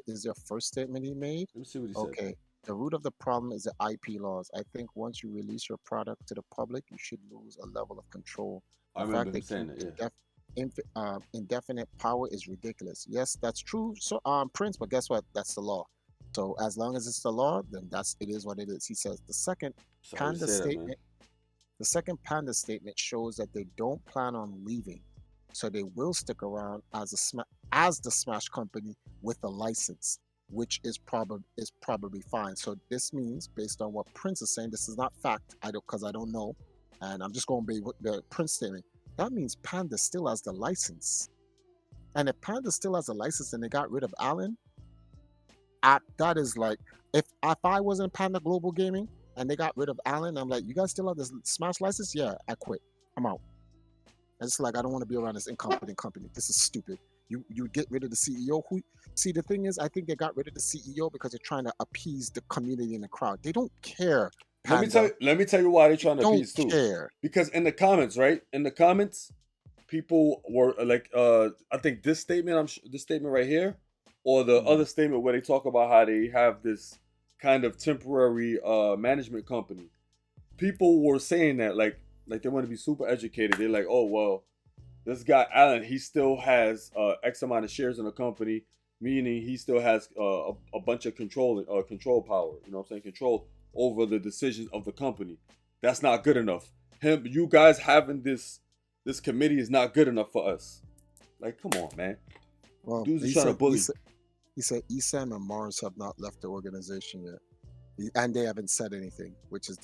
is your first statement he made? Let me see what he said. Okay. The root of the problem is the IP laws. I think once you release your product to the public, you should lose a level of control. I remember him saying that. Yeah. Indefinite power is ridiculous. Yes, that's true. So, Prince, but guess what? That's the law. So as long as it's the law, then it is what it is. He says the second Panda statement. The second Panda statement shows that they don't plan on leaving, so they will stick around as the Smash company with a license, which is probably fine. So this means, based on what Prince is saying, this is not fact. I don't know, and I'm just going to be with the Prince statement. That means Panda still has the license, and if Panda still has the license and they got rid of Alan, that is like if I was in Panda Global Gaming and they got rid of Alan, I'm like, you guys still have this Smash license? Yeah, I quit. I'm out. And it's like, I don't want to be around this incompetent company. This is stupid. You get rid of the CEO. See, the thing is, I think they got rid of the CEO because they're trying to appease the community and the crowd. They don't care Panda. Let me tell you why they're They trying to don't appease too. care. Because in the comments, right? In the comments, people were like, I think this statement, this statement right here, or the Mm, other statement where they talk about how they have this kind of temporary management company. People were saying that like they want to be super educated. They're like, oh well, this guy Allen, he still has X amount of shares in the company, meaning he still has a bunch of control power. You know what I'm saying? Control over the decisions of the company. That's not good enough. You guys having this committee is not good enough for us. Like, come on, man. well, Dudes is trying to bully. he said Esam and Morris have not left the organization yet. And they haven't said anything, which is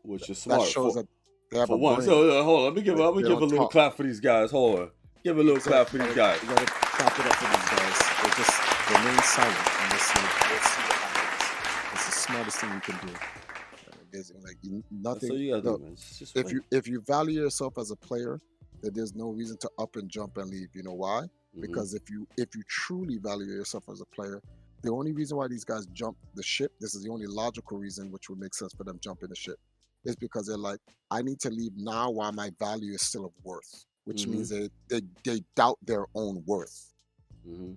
Which is that smart shows that they have a for one. brain. So hold on, let me They give a don't little talk. clap for these guys. Hold on, give a little So clap for these guys. you gotta clap it up for these guys. They just remain silent and listen. Let's see what happens. It's the smartest thing you can do. There's like That's all nothing. you gotta do, Look, man. Just win. if you value yourself as a player, then there's no reason to up and jump and leave. You know why? Mm-hmm. Because if you truly value yourself as a player, the only reason why these guys jump the ship, this is the only logical reason which would make sense for them jumping the ship, is because they're like, I need to leave now while my value is still of worth, which Mm-hmm. means they doubt their own worth. Mm-hmm.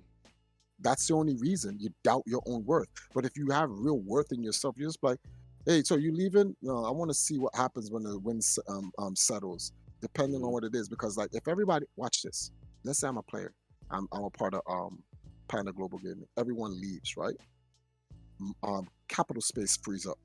That's the only reason you doubt your own worth. But if you have real worth in yourself, you're just like, hey, so you leaving? No, I want to see what happens when the wind settles, depending on Mm-hmm. what it is. Because like, if everybody watch this, let's say I'm a player, I'm a part of Panda Global Gaming. Everyone leaves, right? Capital space frees up.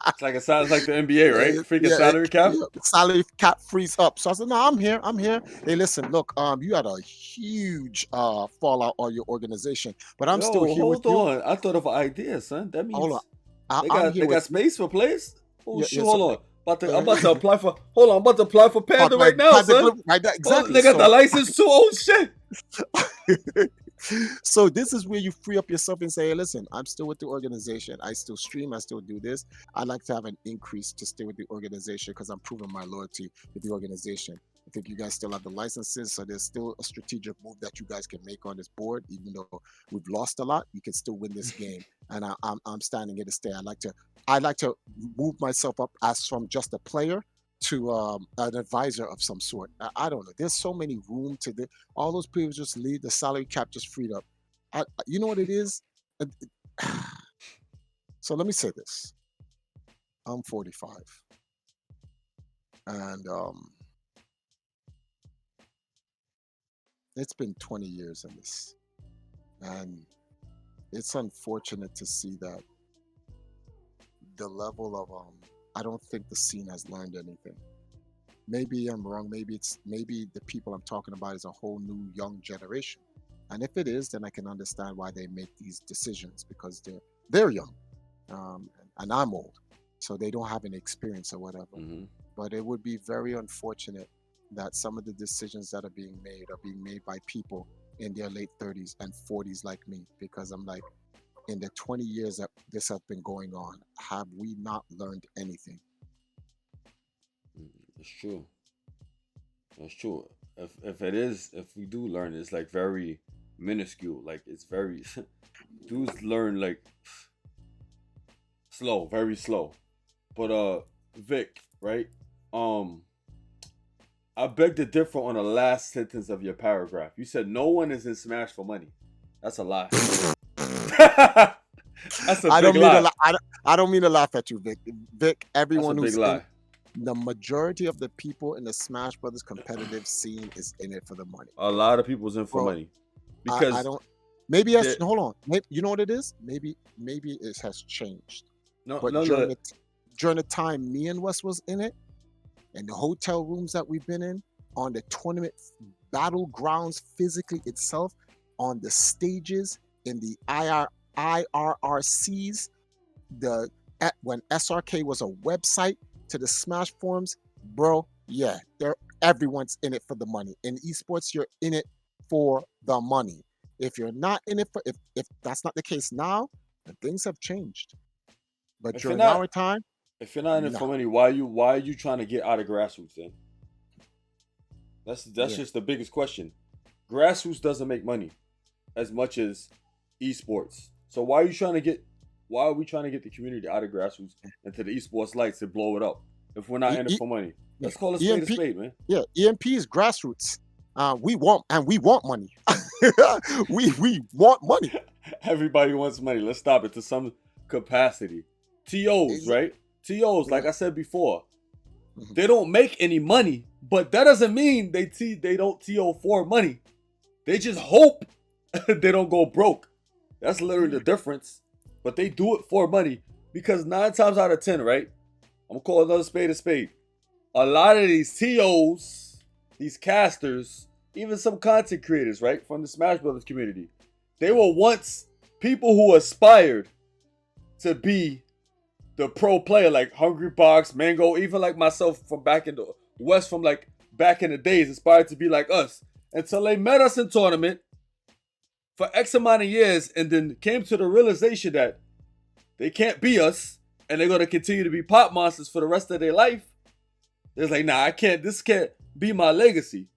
It's like it sounds like the NBA, right? Freaking Yeah, salary cap. yeah, salary cap frees up. So I said, no, I'm here. I'm here. Hey, listen, look, you had a huge fallout on your organization, but I'm still Yo, here with hold you. on. I thought of an idea, son. That Hold on. means I'm here they with got you. space for players. Oh Yeah, shoot, yeah. So, hold on. I'm about to apply for. Hold on, I'm about to apply for Panda right now, son. right there, Oh, exactly. they got the license too. Oh shit. So this is where you free up yourself and say, hey, listen, I'm still with the organization. I still stream. I still do this. I'd like to have an increase to stay with the organization because I'm proving my loyalty with the organization. I think you guys still have the licenses, so there's still a strategic move that you guys can make on this board. Even though we've lost a lot, you can still win this game. And I'm standing here to stay. I'd like to move myself up as from just a player to an advisor of some sort. I don't know. There's so many room to the all those people just leave. The salary cap just freed up. You know what it is? Uh, So let me say this. I'm 45, and it's been 20 years in this, and it's unfortunate to see that the level of I don't think the scene has learned anything. Maybe I'm wrong. Maybe the people I'm talking about is a whole new young generation. And if it is, then I can understand why they make these decisions because they're young, and I'm old, so they don't have any experience or whatever. Mm-hmm. But it would be very unfortunate that some of the decisions that are being made by people in their late 30s and 40s like me, because I'm like, in the 20 years that this has been going on, have we not learned anything? It's true. That's true. If we do learn, it's like very minuscule. Like it's very dudes learn like slow, very slow. But Vic, right? Um, I beg to differ on the last sentence of your paragraph. You said no one is in Smash for money. That's a lie. That's a I big don't mean to lie. I don't mean to laugh at you, Vic. Vic, That's a everyone big who's in lie. the majority of the people in the Smash Brothers competitive scene is in it for the money. A lot of people's in for Bro, money I because don't. Maybe that's hold on. Maybe, you know what it is? Maybe it has changed. no, But no, no. during the time me and Wes was in it, and the hotel rooms that we've been in, on the tournament battlegrounds physically itself, on the stages, in the IRRCs, when SRK was a website to the Smash forums, bro, yeah, everyone's in it for the money. In esports, you're in it for the money. If you're not in it for, if that's not the case now, then things have changed. But If you're during not our time, if you're not in it no. for money, why are you trying to get out of grassroots then? That's Yeah. just the biggest question. Grassroots doesn't make money as much as esports. So why are you trying to get Why are we trying to get the community out of grassroots into the esports lights to blow it up if we're not E- in it E- for money? yeah. Let's call a EMP, spade, man. yeah, EMP is grassroots. We want money. we want money. Everybody wants money. Let's stop it to some capacity. TOs, Exa- right? TOs, like Yeah. I said before, Mhm. they don't make any money, but that doesn't mean they don't TO for money. They just hope they don't go broke. That's literally the difference. But they do it for money because 9 times out of 10, right? I'm gonna call another spade a spade. A lot of these TOs, these casters, even some content creators, right, from the Smash Brothers community, they were once people who aspired to be the pro player, like Hungry Box, Mango, even like myself from back in the West, from like back in the days, aspired to be like us until they met us in tournament for X amount of years and then came to the realization that they can't be us and they're gonna continue to be pop monsters for the rest of their life. It's like, nah, this can't be my legacy.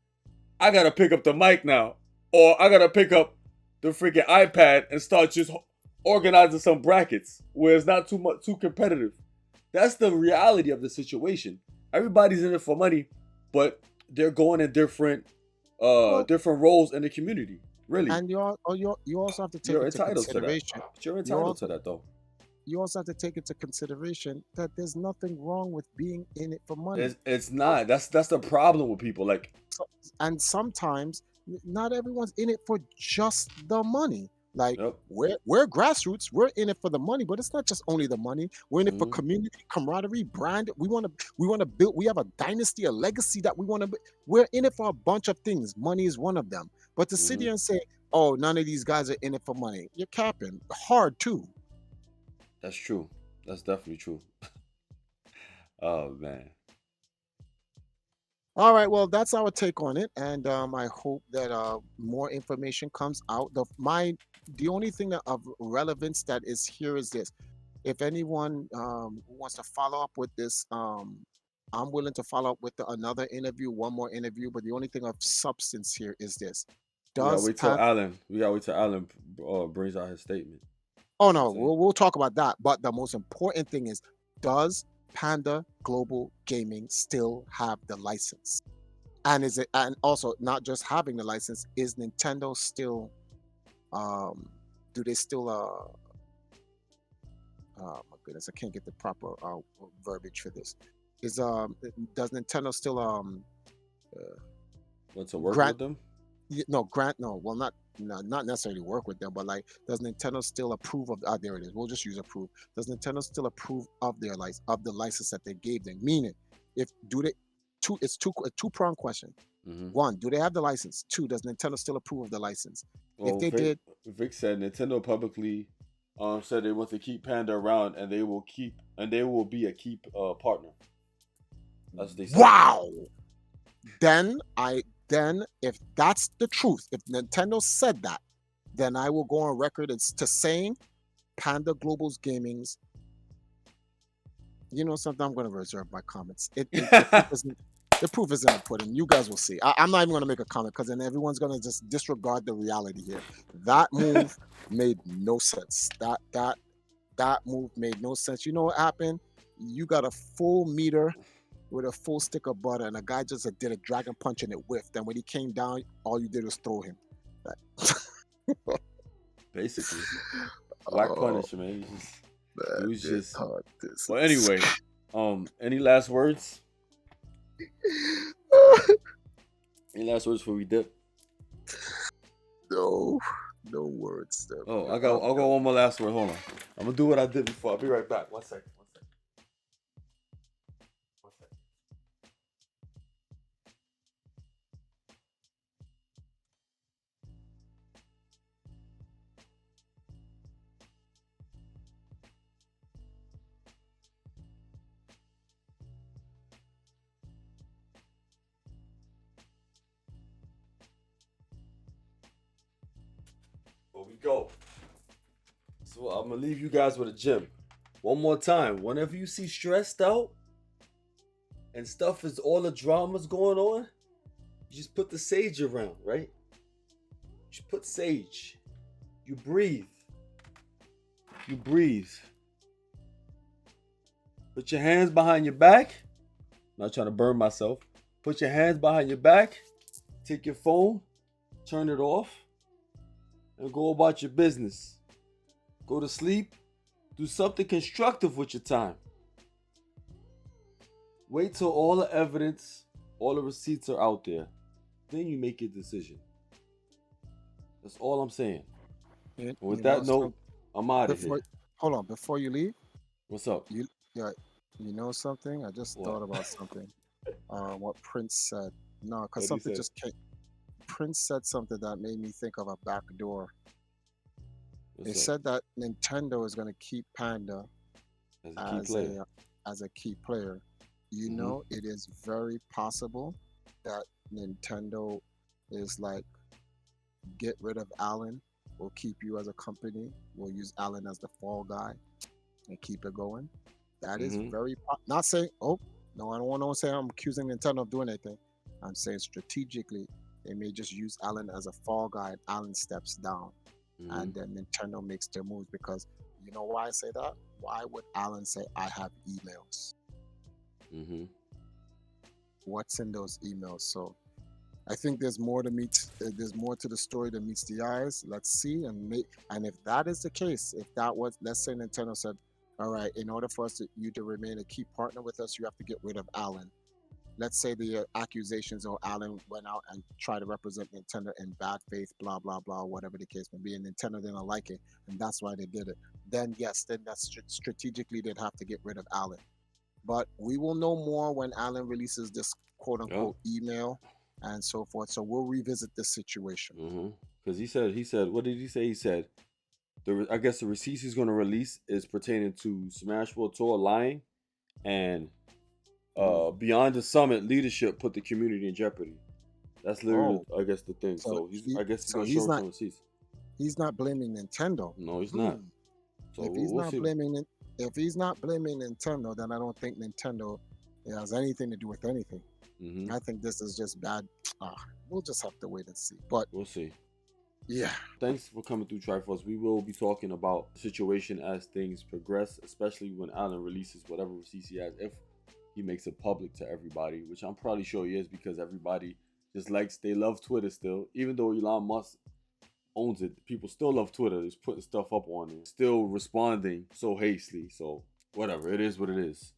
I gotta pick up the mic now. Or I gotta pick up the freaking iPad and start just organizing some brackets where it's not too competitive. That's the reality of the situation. Everybody's in it for money, but they're going in Well, different roles in the community. Really. and you also have to take You're into entitled to that. consideration. You're You entitled to also that though. you also have to take into consideration that there's nothing wrong with being in it for money. It's not. That's the problem with people. Like, So- and sometimes not everyone's in it for just the money. Like yep. we're grassroots, we're in it for the money, but it's not just only the money. We're in it for Mhm. community, camaraderie, brand. We want to build. We have a dynasty, a legacy that we want to. We're in it for a bunch of things. Money is one of them. But to sit Mhm. here and say, "Oh, none of these guys are in it for money," you're capping. Hard too. That's true. That's definitely true. Oh man. All right, well, that's our take on it, and I hope that more information comes out. The only thing of relevance that is here is this: if anyone wants to follow up with this, I'm willing to follow up with another interview, one more interview. But the only thing of substance here is this: We gotta Does wait till Pan? Alan. We gotta wait till Alan brings out his statement. Oh You know what no, I'm saying? we'll talk about that. But the most important thing is: Does Panda Global Gaming still have the license? And is it, and also not just having the license, is Nintendo still um do they still oh my goodness, I can't get the proper verbiage for this. Is does Nintendo still uh, Want to work grant with them? no grant no well not necessarily work with them, but like does Nintendo still approve of there it is, we'll just use approve. Does Nintendo still approve of their license, of the license that they gave them? Meaning, if do they two it's two a two-pronged question. Mm-hmm. One, do they have the license? Two, does Nintendo still approve of the license? If Well, they did, Vic said Nintendo publicly said they want to keep Panda around and they will be a keep partner. That's what they said. wow, then if that's the truth, if Nintendo said that, then I will go on record as to saying Panda Global's Gaming's. You know something? I'm going to reserve my comments. The proof is in the pudding. You guys will see. I'm not even going to make a comment because then everyone's going to just disregard the reality here. That move made no sense. That move made no sense. You know what happened? You got a full meter with a full stick of butter, and a guy just did a dragon punch and it whiffed. And when he came down, all you did was throw him. Basically, whack Oh, Punisher, man. He man, was just. this Well, is anyway, any last words? Any last words before we dip? no words. Oh, I'll go one more last word. Hold on. I'm gonna do what I did before. I'll be right back. One second. Here we go. So I'm gonna leave you guys with a gem. One more time. Whenever you see stressed out and stuff is all the drama's going on, you just put the sage around, right? Just put sage. You breathe. You breathe. Put your hands behind your back. I'm not trying to burn myself. Put your hands behind your back. Take your phone. Turn it off. And go about your business. Go to sleep. Do something constructive with your time. Wait till all the evidence, all the receipts are out there. Then you make your decision. That's all I'm saying. And with that note, I'm out of here. Hold on, before you leave. What's up? Yeah, you know something? I just thought about something. What Prince said. No, because something just came. Prince said something that made me think of a back door. They said that Nintendo is going to keep Panda as a key player. You know, it is very possible that Nintendo is like, get rid of Alan. We'll keep you as a company. We'll use Alan as the fall guy and keep it going. That is very not saying, oh, no, I don't want to say I'm accusing Nintendo of doing anything. I'm saying strategically, they may just use Alan as a fall guy and Alan steps down. And then Nintendo makes their moves, because you know why I say that? Why would Alan say, I have emails? What's in those emails? So I think there's more to the story than meets the eyes. Let's see, and if that is the case, if that was, let's say Nintendo said, all right, in order for you to remain a key partner with us, you have to get rid of Alan. Let's say the accusations of Alan went out and tried to represent Nintendo in bad faith, blah, blah, blah, whatever the case may be, and Nintendo didn't like it, and that's why they did it. Then yes, then that's strategically they'd have to get rid of Alan. But we will know more when Alan releases this quote unquote email and so forth. So we'll revisit this situation. Because he said, what did he say? He said, I guess the receipts he's going to release is pertaining to Smash World Tour lying and beyond the summit leadership put the community in jeopardy. That's literally, I guess, the thing. So he's going to show some receipts. He's not blaming Nintendo. No, he's not. So if he's not blaming Nintendo, then I don't think Nintendo has anything to do with anything. I think this is just bad. We'll just have to wait and see. But we'll see. Yeah. Thanks for coming through, Triforce. We will be talking about the situation as things progress, especially when Alan releases whatever receipts he has, if he makes it public to everybody, which I'm probably sure he is, because everybody just they love Twitter still. Even though Elon Musk owns it, people still love Twitter. He's putting stuff up on it, still responding so hastily. So whatever, it is what it is.